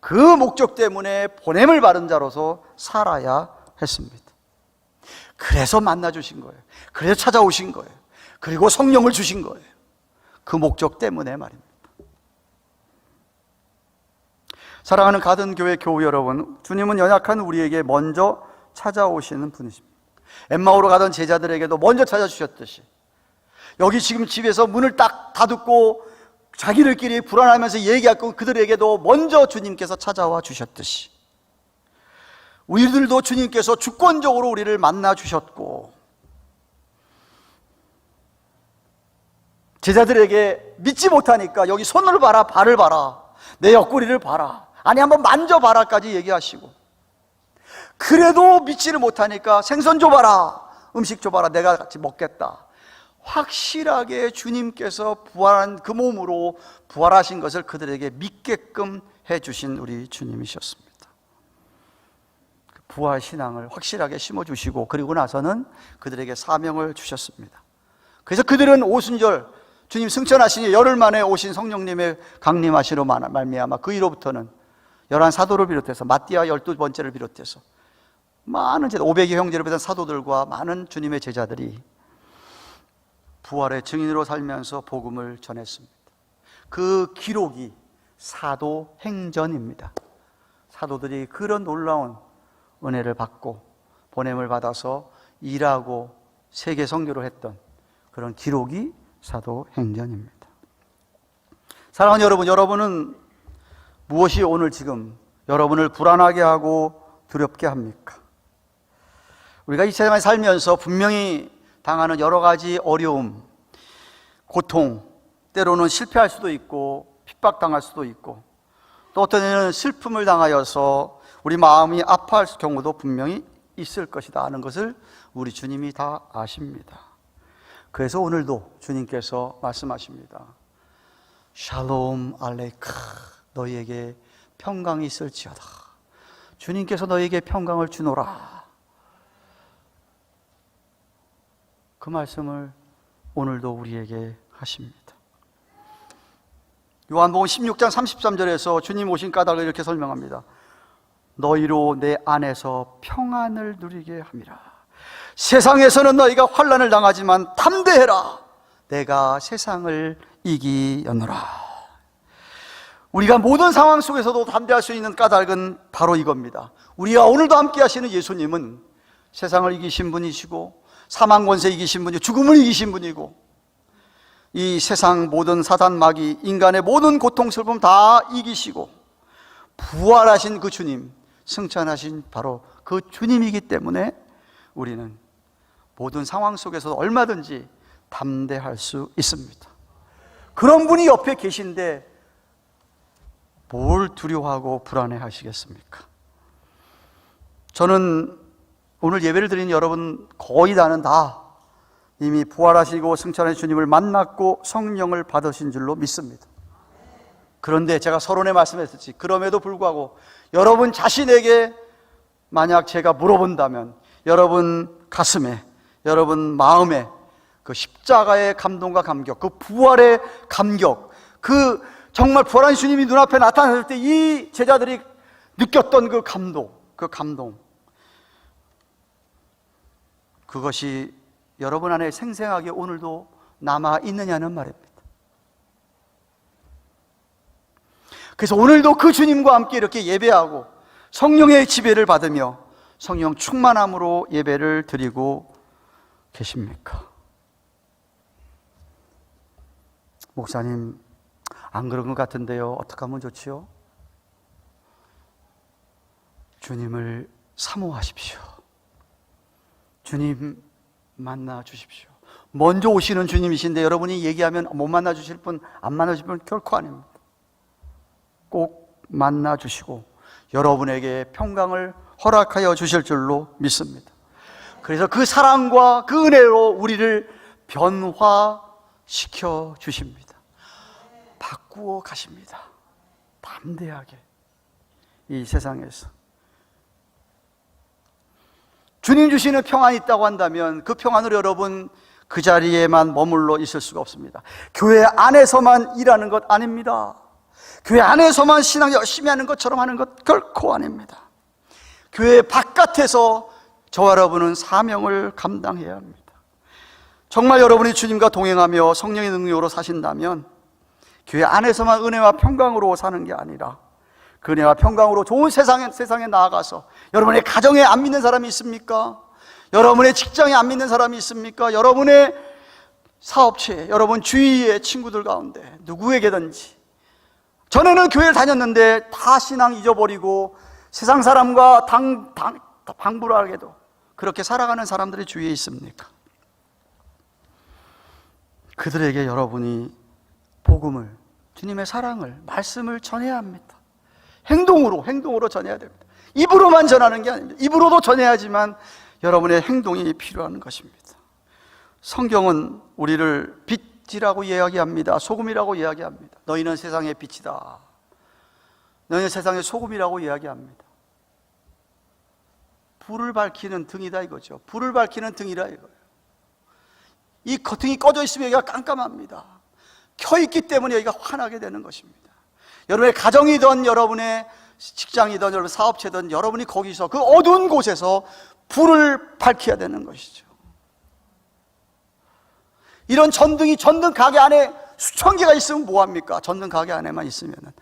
그 목적 때문에 보냄을 받은 자로서 살아야 했습니다. 그래서 만나주신 거예요. 그래서 찾아오신 거예요. 그리고 성령을 주신 거예요. 그 목적 때문에 말입니다. 사랑하는 가든교회 교우 여러분, 주님은 연약한 우리에게 먼저 찾아오시는 분이십니다. 엠마오로 가던 제자들에게도 먼저 찾아주셨듯이 여기 지금 집에서 문을 딱 닫고 자기들끼리 불안하면서 얘기하고 그들에게도 먼저 주님께서 찾아와 주셨듯이 우리들도 주님께서 주권적으로 우리를 만나 주셨고 제자들에게 믿지 못하니까 여기 손을 봐라 발을 봐라 내 옆구리를 봐라 아니 한번 만져봐라까지 얘기하시고 그래도 믿지를 못하니까 생선 줘봐라 음식 줘봐라 내가 같이 먹겠다. 확실하게 주님께서 부활한 그 몸으로 부활하신 것을 그들에게 믿게끔 해주신 우리 주님이셨습니다. 부활 신앙을 확실하게 심어주시고 그리고 나서는 그들에게 사명을 주셨습니다. 그래서 그들은 오순절 주님 승천하시니 열흘 만에 오신 성령님의 강림하시로 말미암아 그 이후로부터는 11사도를 비롯해서 마띠아 12번째를 비롯해서 많은 제자 500여 형제를 비롯한 사도들과 많은 주님의 제자들이 부활의 증인으로 살면서 복음을 전했습니다. 그 기록이 사도행전입니다. 사도들이 그런 놀라운 은혜를 받고 보냄을 받아서 일하고 세계 선교를 했던 그런 기록이 사도행전입니다. 사랑하는 여러분, 여러분은 무엇이 오늘 지금 여러분을 불안하게 하고 두렵게 합니까? 우리가 이 세상에 살면서 분명히 당하는 여러 가지 어려움, 고통, 때로는 실패할 수도 있고 핍박당할 수도 있고 또 어떤 때는 슬픔을 당하여서 우리 마음이 아파할 경우도 분명히 있을 것이다 하는 것을 우리 주님이 다 아십니다. 그래서 오늘도 주님께서 말씀하십니다. 샬롬 알레이크, 너희에게 평강이 있을지어다. 주님께서 너희에게 평강을 주노라. 그 말씀을 오늘도 우리에게 하십니다. 요한복음 16장 33절에서 주님 오신 까닭을 이렇게 설명합니다. 너희로 내 안에서 평안을 누리게 함이라. 세상에서는 너희가 환난을 당하지만 담대해라. 내가 세상을 이기었노라. 우리가 모든 상황 속에서도 담대할 수 있는 까닭은 바로 이겁니다. 우리와 오늘도 함께 하시는 예수님은 세상을 이기신 분이시고 사망 권세 이기신 분이고 죽음을 이기신 분이고 이 세상 모든 사단 마귀 인간의 모든 고통 슬픔 다 이기시고 부활하신 그 주님, 승천하신 바로 그 주님이기 때문에 우리는 모든 상황 속에서 얼마든지 담대할 수 있습니다. 그런 분이 옆에 계신데 뭘 두려워하고 불안해 하시겠습니까? 저는 오늘 예배를 드린 여러분 거의 다는 다 이미 부활하시고 승천하신 주님을 만났고 성령을 받으신 줄로 믿습니다. 그런데 제가 서론에 말씀했었지, 그럼에도 불구하고 여러분 자신에게 만약 제가 물어본다면 여러분 가슴에, 여러분 마음에 그 십자가의 감동과 감격, 그 부활의 감격, 그 정말 부활한 주님이 눈앞에 나타났을 때 이 제자들이 느꼈던 그 감동, 그것이 여러분 안에 생생하게 오늘도 남아 있느냐는 말입니다. 그래서 오늘도 그 주님과 함께 이렇게 예배하고 성령의 지배를 받으며 성령 충만함으로 예배를 드리고 계십니까? 목사님, 안 그런 것 같은데요. 어떻게 하면 좋지요? 주님을 사모하십시오. 주님 만나 주십시오. 먼저 오시는 주님이신데 여러분이 얘기하면 못 만나 주실 분, 안 만나 주실 분 결코 아닙니다. 꼭 만나 주시고 여러분에게 평강을 허락하여 주실 줄로 믿습니다. 그래서 그 사랑과 그 은혜로 우리를 변화시켜 주십니다. 바꾸어 가십니다. 담대하게 이 세상에서 주님 주시는 평안이 있다고 한다면 그 평안으로 여러분 그 자리에만 머물러 있을 수가 없습니다. 교회 안에서만 일하는 것 아닙니다. 교회 안에서만 신앙 열심히 하는 것처럼 하는 것 결코 아닙니다. 교회 바깥에서 저와 여러분은 사명을 감당해야 합니다. 정말 여러분이 주님과 동행하며 성령의 능력으로 사신다면 교회 안에서만 은혜와 평강으로 사는 게 아니라 그 은혜와 평강으로 좋은 세상에 나아가서 여러분의 가정에 안 믿는 사람이 있습니까? 여러분의 직장에 안 믿는 사람이 있습니까? 여러분의 사업체에, 여러분 주위의 친구들 가운데 누구에게든지 전에는 교회를 다녔는데 다 신앙 잊어버리고 세상 사람과 방불하게도 그렇게 살아가는 사람들이 주위에 있습니까? 그들에게 여러분이 복음을, 주님의 사랑을, 말씀을 전해야 합니다. 행동으로 전해야 됩니다. 입으로만 전하는 게 아닙니다. 입으로도 전해야지만 여러분의 행동이 필요한 것입니다. 성경은 우리를 빛이라고 이야기합니다. 소금이라고 이야기합니다. 너희는 세상의 빛이다. 너희는 세상의 소금이라고 이야기합니다. 불을 밝히는 등이다 이거죠. 불을 밝히는 등이라 이거예요. 이 등이 꺼져 있으면 여기가 깜깜합니다. 켜 있기 때문에 여기가 환하게 되는 것입니다. 여러분의 가정이든 여러분의 직장이든 여러분 사업체든 여러분이 거기서 그 어두운 곳에서 불을 밝혀야 되는 것이죠. 이런 전등 가게 안에 수천 개가 있으면 뭐합니까? 전등 가게 안에만 있으면은.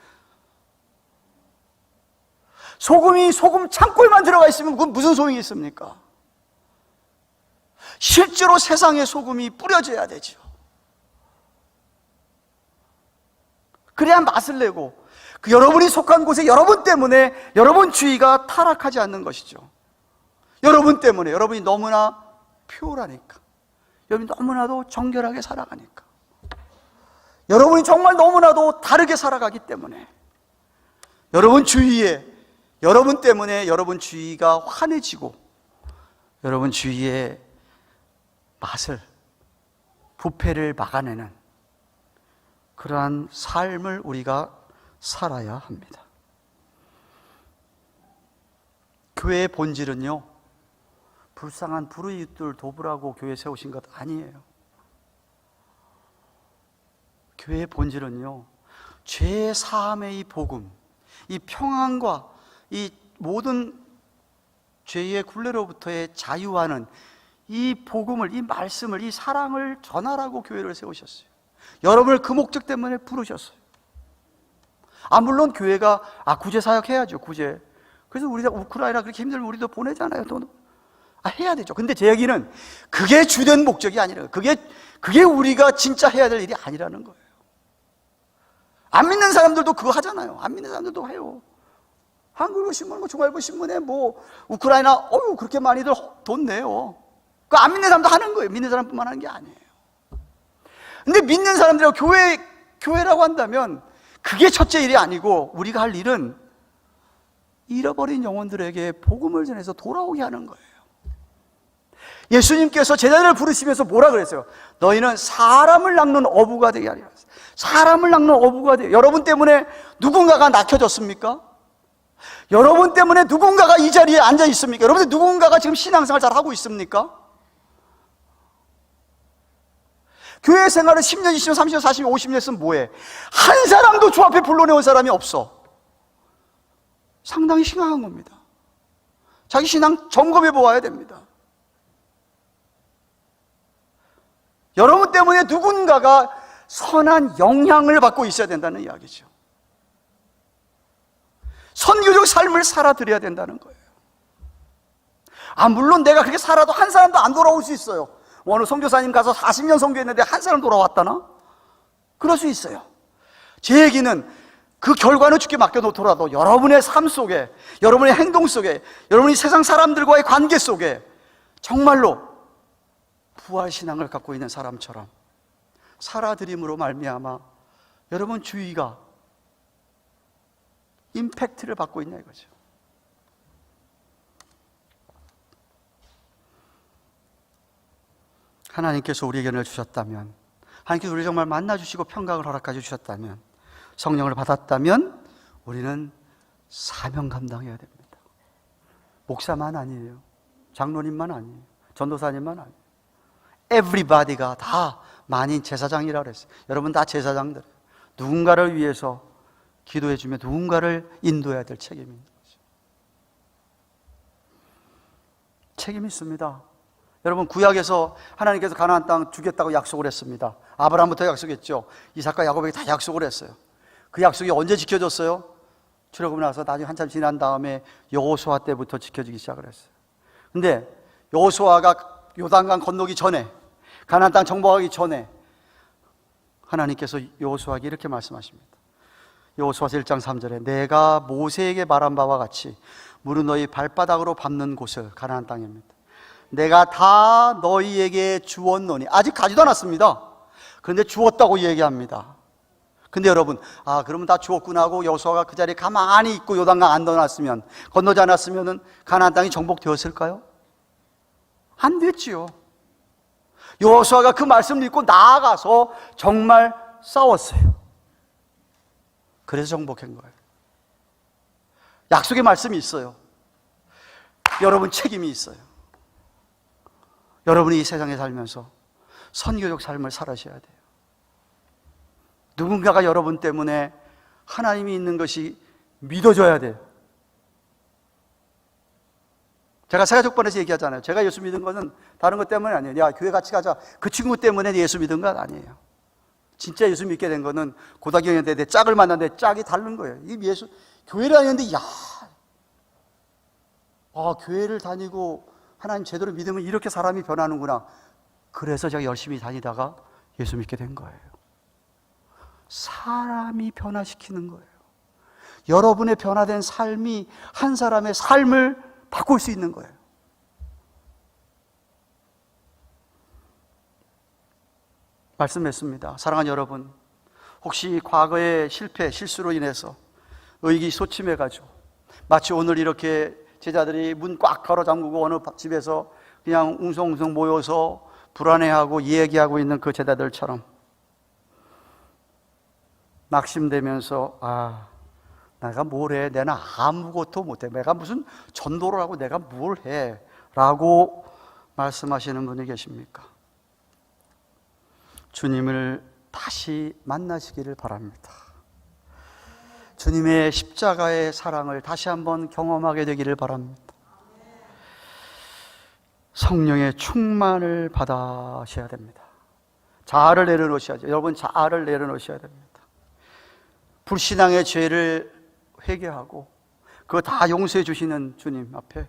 소금 창고에만 들어가 있으면 그건 무슨 소용이 있습니까? 실제로 세상에 소금이 뿌려져야 되죠. 그래야 맛을 내고 그 여러분이 속한 곳에 여러분 때문에 여러분 주위가 타락하지 않는 것이죠. 여러분 때문에, 여러분이 너무나 퓨어하니까, 여러분이 너무나도 정결하게 살아가니까, 여러분이 정말 너무나도 다르게 살아가기 때문에 여러분 주위에, 여러분 때문에 여러분 주위가 환해지고 여러분 주위의 맛을, 부패를 막아내는 그러한 삶을 우리가 살아야 합니다. 교회의 본질은요, 불쌍한 불의익들 도우라고 교회 세우신 것 아니에요. 교회의 본질은요, 죄 사함의 이 복음, 이 평안과 이 모든 죄의 굴레로부터의 자유하는 이 복음을, 이 말씀을, 이 사랑을 전하라고 교회를 세우셨어요. 여러분을 그 목적 때문에 부르셨어요. 물론 교회가 구제 사역 해야죠, 구제. 그래서 우리가 우크라이나 그렇게 힘들면 우리도 보내잖아요, 돈. 해야 되죠. 근데 제 얘기는 그게 주된 목적이 아니라, 그게 우리가 진짜 해야 될 일이 아니라는 거예요. 안 믿는 사람들도 그거 하잖아요. 안 믿는 사람들도 해요. 한국어 신문, 중앙일보 신문에 우크라이나, 그렇게 많이들 돈 내요. 그 안 믿는 사람도 하는 거예요. 믿는 사람뿐만 하는 게 아니에요. 근데 믿는 사람들하고 교회라고 한다면 그게 첫째 일이 아니고, 우리가 할 일은 잃어버린 영혼들에게 복음을 전해서 돌아오게 하는 거예요. 예수님께서 제자들을 부르시면서 뭐라 그랬어요? 너희는 사람을 낚는 어부가 되게 하리라. 사람을 낚는 어부가 돼요. 여러분 때문에 누군가가 낙혀졌습니까? 여러분 때문에 누군가가 이 자리에 앉아 있습니까? 여러분 누군가가 지금 신앙생활 잘 하고 있습니까? 교회 생활을 10년, 20년, 30년, 40년, 50년 했으면 뭐해? 한 사람도 주 앞에 불러내온 사람이 없어. 상당히 심각한 겁니다. 자기 신앙 점검해 보아야 됩니다. 여러분 때문에 누군가가 선한 영향을 받고 있어야 된다는 이야기죠. 선교적 삶을 살아드려야 된다는 거예요. 물론 내가 그렇게 살아도 한 사람도 안 돌아올 수 있어요. 어느 선교사님 가서 40년 선교했는데 한 사람 돌아왔다나? 그럴 수 있어요. 제 얘기는 그 결과는 주께 맡겨놓더라도 여러분의 삶 속에, 여러분의 행동 속에, 여러분이 세상 사람들과의 관계 속에 정말로 부활신앙을 갖고 있는 사람처럼 살아드림으로 말미암아 여러분 주위가 임팩트를 받고 있냐 이거죠. 하나님께서 우리에게 은혜를 주셨다면, 하나님께서 우리 정말 만나주시고 평강을 허락해 주셨다면, 성령을 받았다면 우리는 사명 감당해야 됩니다. 목사만 아니에요, 장로님만 아니에요, 전도사님만 아니에요. Everybody가 다 만인 제사장이라고 그랬어요. 여러분 다 제사장들, 누군가를 위해서 기도해주며 누군가를 인도해야 될 책임이 있는 거죠. 책임이 있습니다. 여러분 구약에서 하나님께서 가나안 땅 주겠다고 약속을 했습니다. 아브라함부터 약속했죠. 이삭과 야곱에게 다 약속을 했어요. 그 약속이 언제 지켜졌어요? 출애굽 나서 나중에 한참 지난 다음에 여호수아 때부터 지켜지기 시작을 했어요. 근데 여호수아가 요단강 건너기 전에, 가나안 땅 정복하기 전에 하나님께서 여호수아에게 이렇게 말씀하십니다. 여호수아서 1장 3절에 내가 모세에게 말한 바와 같이 물은 너희 발바닥으로 밟는 곳을 가나안 땅입니다. 내가 다 너희에게 주었노니, 아직 가지도 않았습니다. 그런데 주었다고 얘기합니다. 근데 여러분, 그러면 다 주었구나 하고 여호수아가 그 자리에 가만히 있고 요단강 안 건너지 않았으면 가나안 땅이 정복되었을까요? 안 됐지요. 여호수아가 그 말씀을 믿고 나아가서 정말 싸웠어요. 그래서 정복한 거예요. 약속의 말씀이 있어요. 여러분 책임이 있어요. 여러분이 이 세상에 살면서 선교적 삶을 살아셔야 돼요. 누군가가 여러분 때문에 하나님이 있는 것이 믿어져야 돼요. 제가 세가족반에서 얘기하잖아요. 제가 예수 믿은 것은 다른 것 때문에 아니에요. 야, 교회 같이 가자. 그 친구 때문에 예수 믿은 건 아니에요. 진짜 예수 믿게 된 거는 고등학교였는데 내 짝을 만났는데 짝이 다른 거예요. 이 교회를 다녔는데, 교회를 다니고 하나님 제대로 믿으면 이렇게 사람이 변하는구나. 그래서 제가 열심히 다니다가 예수 믿게 된 거예요. 사람이 변화시키는 거예요. 여러분의 변화된 삶이 한 사람의 삶을 바꿀 수 있는 거예요. 말씀했습니다. 사랑하는 여러분, 혹시 과거의 실패, 실수로 인해서 의기소침해가지고 마치 오늘 이렇게 제자들이 문 꽉 걸어 잠그고 어느 집에서 그냥 웅성웅성 모여서 불안해하고 얘기하고 있는 그 제자들처럼 낙심되면서 내가 뭘 해? 내가 아무것도 못해. 내가 무슨 전도를 하고 내가 뭘 해? 라고 말씀하시는 분이 계십니까? 주님을 다시 만나시기를 바랍니다. 주님의 십자가의 사랑을 다시 한번 경험하게 되기를 바랍니다. 성령의 충만을 받으셔야 됩니다. 자아를 내려놓으셔야죠. 여러분, 자아를 내려놓으셔야 됩니다. 불신앙의 죄를 회개하고 그거 다 용서해 주시는 주님 앞에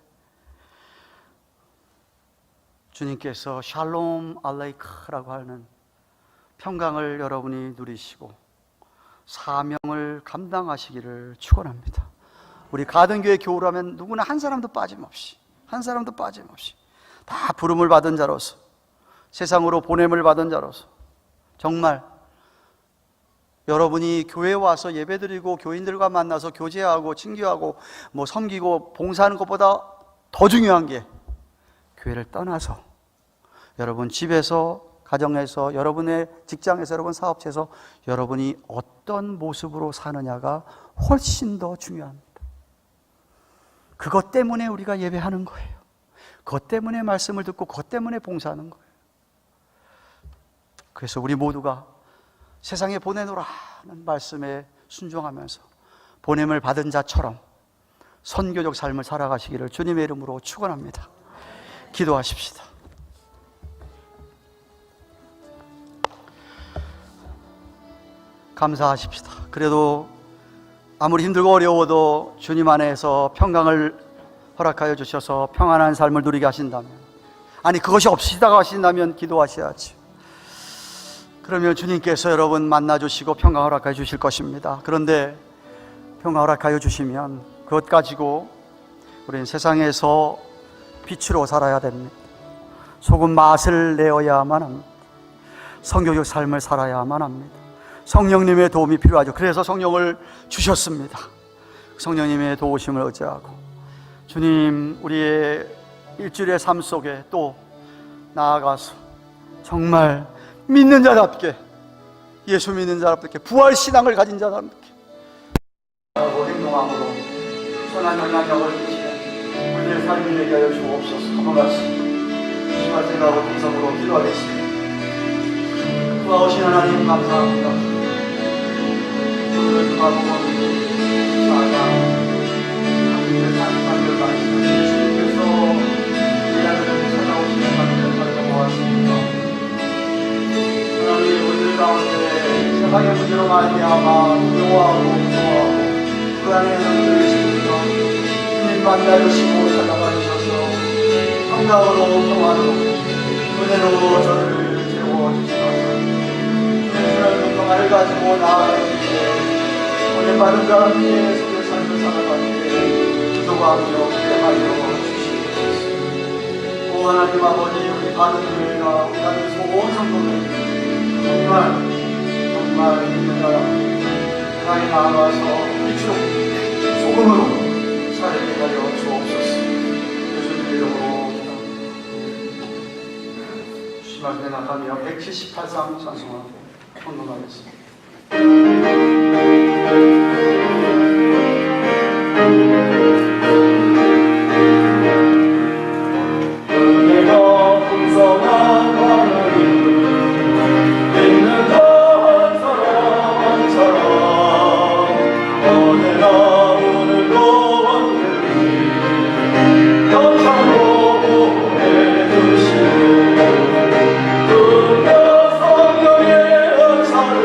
주님께서 샬롬 알레이크라고 하는 평강을 여러분이 누리시고 사명을 감당하시기를 축원합니다. 우리 가든교회 교우라면 누구나 한 사람도 빠짐없이 다 부름을 받은 자로서, 세상으로 보냄을 받은 자로서 정말 여러분이 교회에 와서 예배드리고 교인들과 만나서 교제하고 친교하고 섬기고 봉사하는 것보다 더 중요한 게 교회를 떠나서 여러분 집에서, 가정에서, 여러분의 직장에서, 여러분 사업체에서 여러분이 어떤 모습으로 사느냐가 훨씬 더 중요합니다. 그것 때문에 우리가 예배하는 거예요. 그것 때문에 말씀을 듣고 그것 때문에 봉사하는 거예요. 그래서 우리 모두가 세상에 보내노라는 말씀에 순종하면서 보냄을 받은 자처럼 선교적 삶을 살아가시기를 주님의 이름으로 축원합니다. 기도하십시다. 감사하십시다. 그래도 아무리 힘들고 어려워도 주님 안에서 평강을 허락하여 주셔서 평안한 삶을 누리게 하신다면, 아니 그것이 없으시다가 하신다면 기도하셔야지. 그러면 주님께서 여러분 만나주시고 평강 허락하여 주실 것입니다. 그런데 평강 허락하여 주시면 그것 가지고 우리는 세상에서 빛으로 살아야 됩니다. 소금 맛을 내어야만 합니다. 성교적 삶을 살아야만 합니다. 성령님의 도움이 필요하죠. 그래서 성령을 주셨습니다. 성령님의 도우심을 의지하고 주님, 우리의 일주일의 삶 속에 또 나아가서 정말 믿는 자답게, 예수 믿는 자답게, 부활 신앙을 가진 자답게 행동함으로 선한 영향력을 끼치는 우리의 삶이 되게 하여 주옵소서. 한번 같이 주님을 생각하고 동성으로 기도하겠습니다. 구하오신 하나님 감사합니다. 오늘 누가복음 4장 하나님의 산상을 가르치는 예수님께서 이 아들을 찾아오시는 하나님의 삶을 보았습니다. 하나님, 우리들 가운데 세상의 문제로 말미암아 두려워하고 무서워하고 불안해하는 분들이 계십니다. 주님 만나주시고 찾아가 주셔서 평강으로 평안으로 은혜로 저를 채워주시옵소서. 예수를 평안을 가지고 나아가기에 은혜받은 자와 함께 속의 삶을 살아가기에 기도가 함께 하여 주시옵소서. 오 하나님 아버지, 우리 가든교회가 우리 하나님 온 성도들 정말 믿는 자랍니다. 하나님 나아가서 빛으로 소금으로 살게 하여 주옵소서. 예수님의 이름으로 기도합니다. 주님 앞에 나가며 178상 찬송하고 헌금하겠습니다. 은혜가 풍성한 하늘을 있는 한 사람처럼 언제나 오늘도 언제든지 영창으로 보내주시고 그 성령의 은사를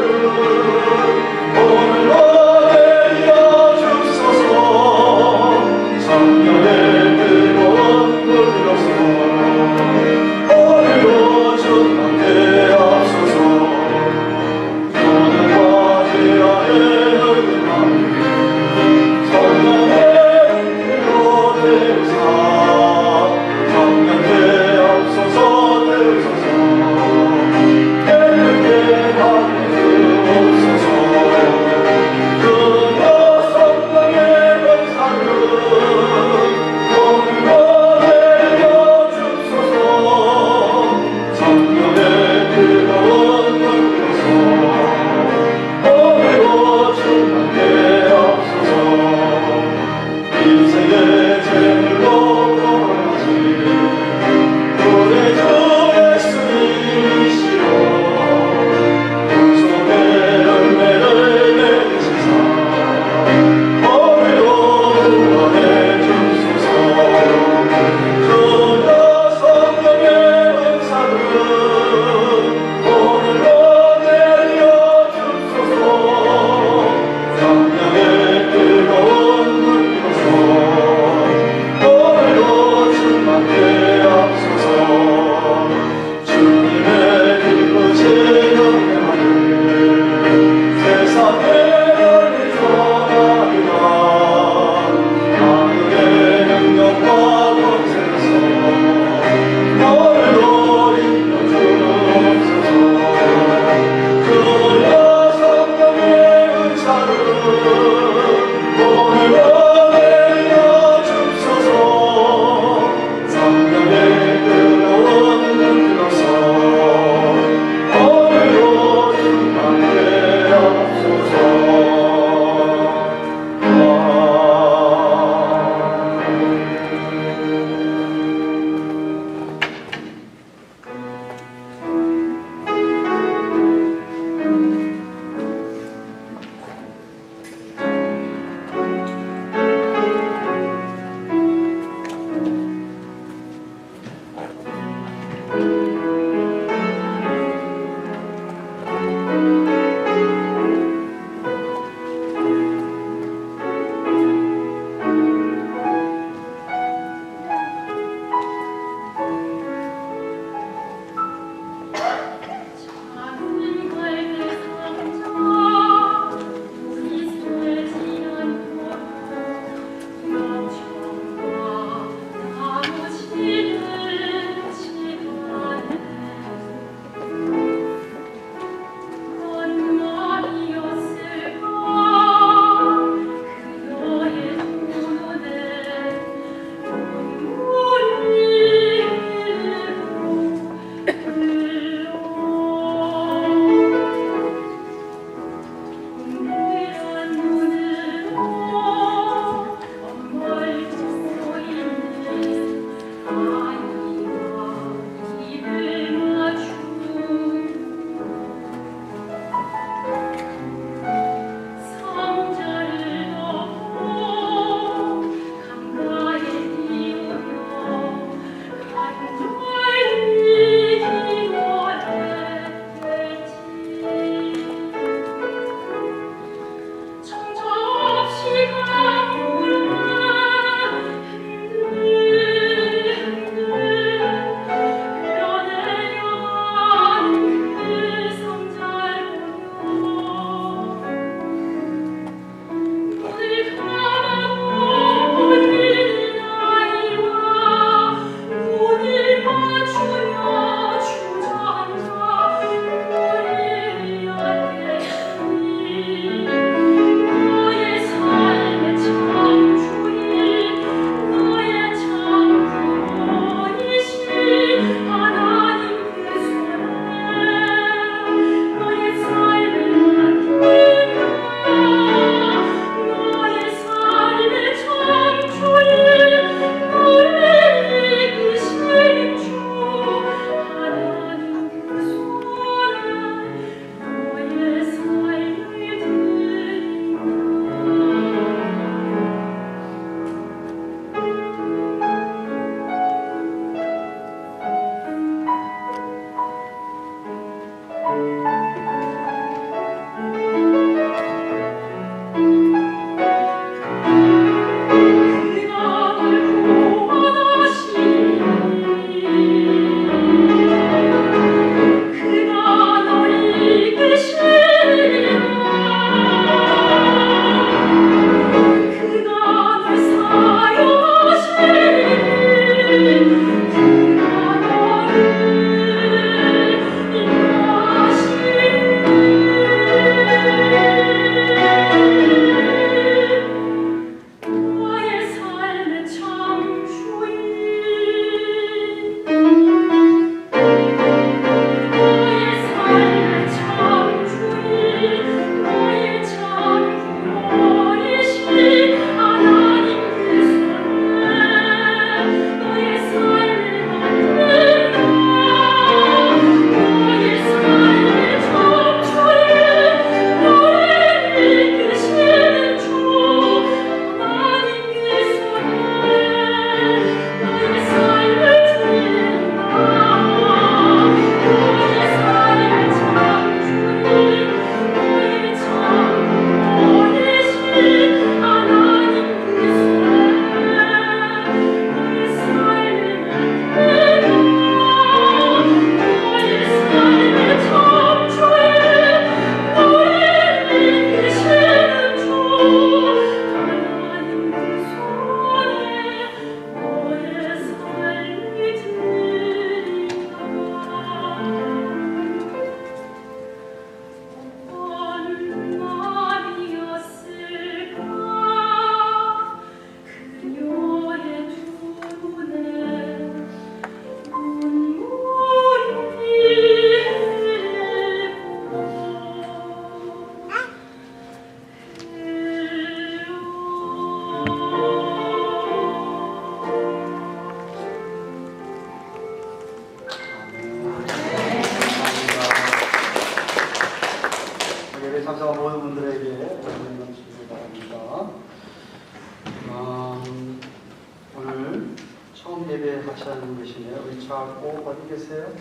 하시는 분 계시네요. 의차하고 어디 계세요?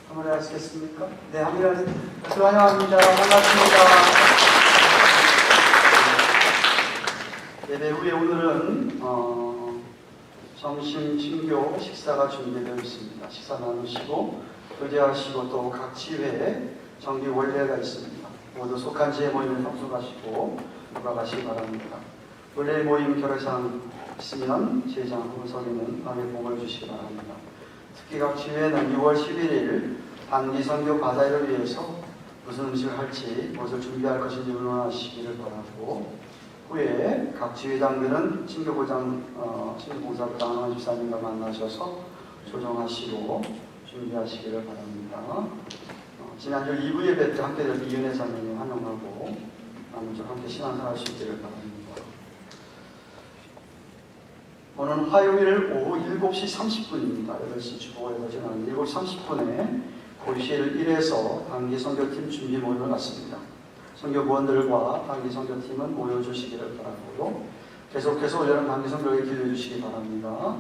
한번 하시겠습니까? 네, 한번 하세요. 환영합니다. 반갑습니다. 예배 후에 오늘은 점심 친교 식사가 준비되어 있습니다. 식사 나누시고 교제하시고 또 각 지회에 정기 원례가 있습니다. 모두 속한 지회 모임에 참석하시고 돌아가시기 바랍니다. 원래 모임 결의사항 있으면 제장 후석에는 마음의 복을 주시기 바랍니다. 특히 각 지회는 6월 11일 단기 선교 바다를 위해서 무슨 음식을 할지 무엇을 준비할 것인지 의논하시기를 바라고, 후에 각 지회장들은 친교봉사부장 안원 집사님과 만나셔서 조정하시고 준비하시기를 바랍니다. 지난주 2부 예배 때 함께 될 이은혜 자매님 환영하고 나머지 함께 신앙생활 할 수 있기를 바랍니다. 오늘 화요일 오후 7시 30분입니다. 8시 주보에서 지난 7시 30분에 고시를 1에서 단기 선교팀 준비 모임을 갖습니다. 선교부원들과 단기 선교팀은 모여주시기를 바라고요. 계속해서 올여름 단기 선교에 기도해 주시기 바랍니다.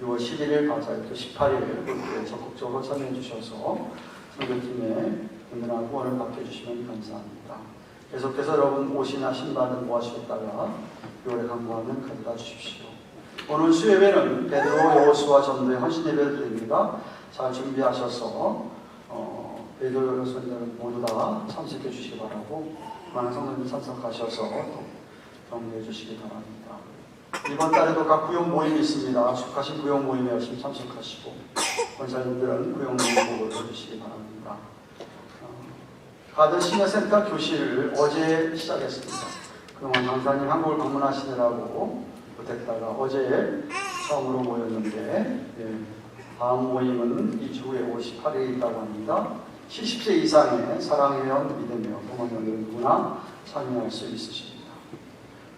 6월 11일 가자부터 18일 적극적으로 참여해 주셔서 선교팀에 든든한 후원을 받겨주시면 감사합니다. 계속해서 여러분 옷이나 신발을 모아주셨다가 6월에 간구하면 가져다 주십시오. 오늘 수예배는 베드로, 여호수아 전도의 헌신 예배를 드립니다. 잘 준비하셔서 베드로, 여호수아는 모두 다 참석해 주시기 바라고, 많은 성도님 참석하셔서 격려해 주시기 바랍니다. 이번 달에도 각 구역 모임이 있습니다. 축하신 구역 모임에 열심히 참석하시고 권사님들은 구역 모임 보고 해주시기 바랍니다. 가든 시니어센터 교실을 어제 시작했습니다. 그동안 강사님 한국을 방문하시느라고 못했다가 어제 처음으로 모였는데, 다음 모임은 2주 후에 58일에 있다고 합니다. 70세 이상의 사랑회원, 믿음회원, 동원원들 누구나 참여할 수 있으십니다.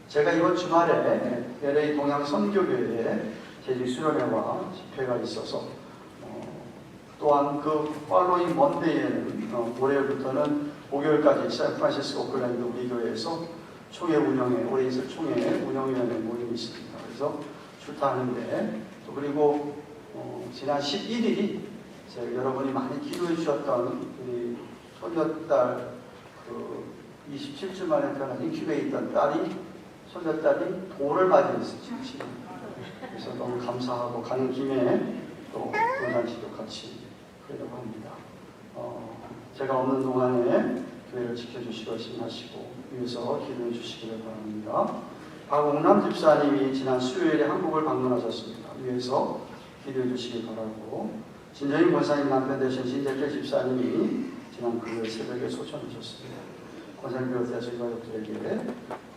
제가 이번 주말에 LA 동양 선교교회에 재직 수련회와 집회가 있어서 또한 그 팔로잉 먼데이에는 올해부터는 5개월까지 샌프란시스코 오클랜드 우리 교회에서 총회 운영회, 올해 있을 총회 운영위원회 모임이 있습니다. 그래서 출타하는데, 또 그리고 지난 11일이 여러분이 많이 기도해 주셨던 우리 손녀딸 27주 만에 태어난 인큐베에 있던 손녀딸이 돌을 맞이했어요. 그래서 너무 감사하고 가는 김에 또 동산치도 같이 하려고 합니다. 제가 없는 동안에 교회를 지켜주시고 열심히 하시고 위해서 기도해 주시기를 바랍니다. 박옥남 집사님이 지난 수요일에 한국을 방문하셨습니다. 위해서 기도해 주시기 바라고, 진정인 권사님 남편 되신 신재철 집사님이 지난 금요일 새벽에 소천하셨습니다. 권사님 비롯해서 이 가족들에게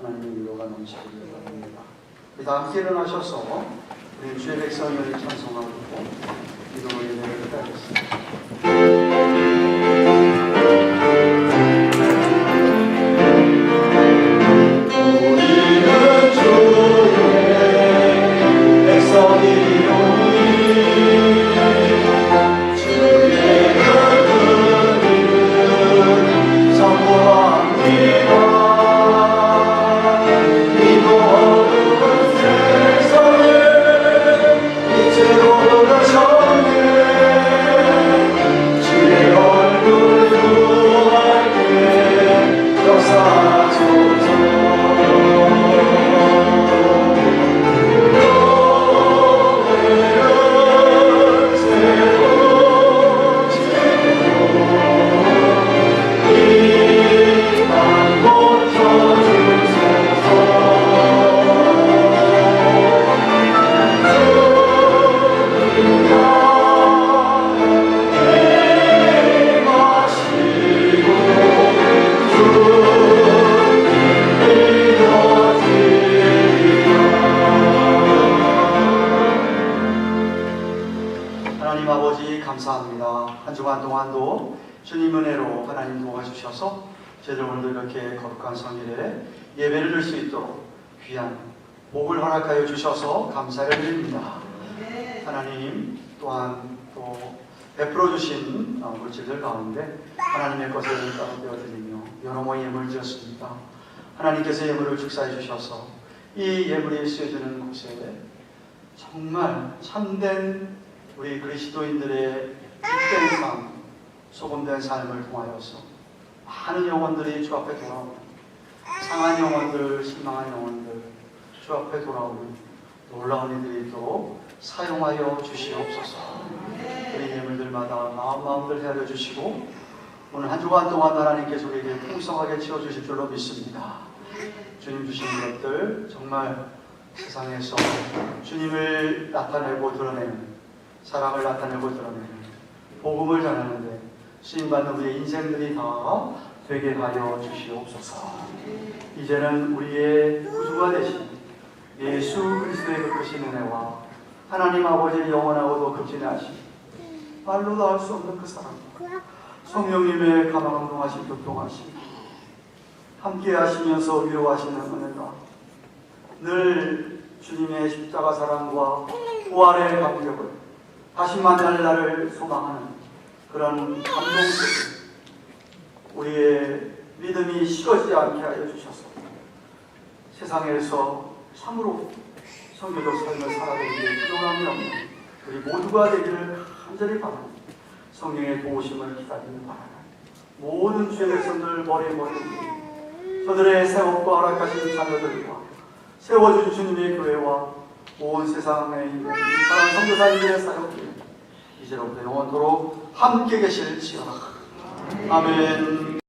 하나님의 위로가 넘치기를 바랍니다. 다 함께 일어나셔서 우리 주의 백성을 찬송하고 기도로 예배를 드리겠습니다. 저희들 오늘도 이렇게 거룩한 성일에 예배를 드릴 수 있도록 귀한 복을 허락하여 주셔서 감사를 드립니다. 하나님, 또한 또 베풀어 주신 물질들 가운데 하나님의 것을 따로 드리며 여러 모의 예물을 지었습니다. 하나님께서 예물을 축사해 주셔서 이 예물이 쓰여지는 곳에 정말 참된 우리 그리스도인들의 빛된 삶, 소금된 삶을 통하여서 많은 영혼들이 주 앞에 돌아오는, 상한 영혼들, 실망한 영혼들 주 앞에 돌아오는 놀라운 일들이 또 사용하여 주시옵소서. 우리 예물들마다 마음들 헤아려 주시고 오늘 한 주간 동안 하나님께서 우리에게 풍성하게 채워주실 줄로 믿습니다. 주님 주시는 것들 정말 세상에서 주님을 나타내고 드러내는, 사랑을 나타내고 드러내는, 복음을 전하는데 쓰임받는 우리의 인생들이 다 되게 하여 주시옵소서. 이제는 우리의 구주가 되신 예수 그리스도의 그 크신 은혜와 하나님 아버지의 영원하고도 급진하신 말로도 할 수 없는 그 사랑, 성령님의 감화감동하신 교통하심, 함께 하시면서 위로하시는 은혜가 늘 주님의 십자가 사랑과 부활의 감격을 다시 만날 날을 소망하는 그런 감동 속에 우리의 믿음이 식어지지 않게 하여 주셔서 세상에서 참으로 성교적 삶을 살아가기에 부족함이 없는 우리 모두가 되기를 간절히 바라는 성령의 도우심을 기다리는 바라는 모든 주의 백성들 머리 저들의 새롭고 허락하신 자녀들과 세워주신 주님의 교회와 온 세상에 있는 사랑하는 선교사님들의 사역들 이제로부터 영원토록 함께 계실지어다. 아멘.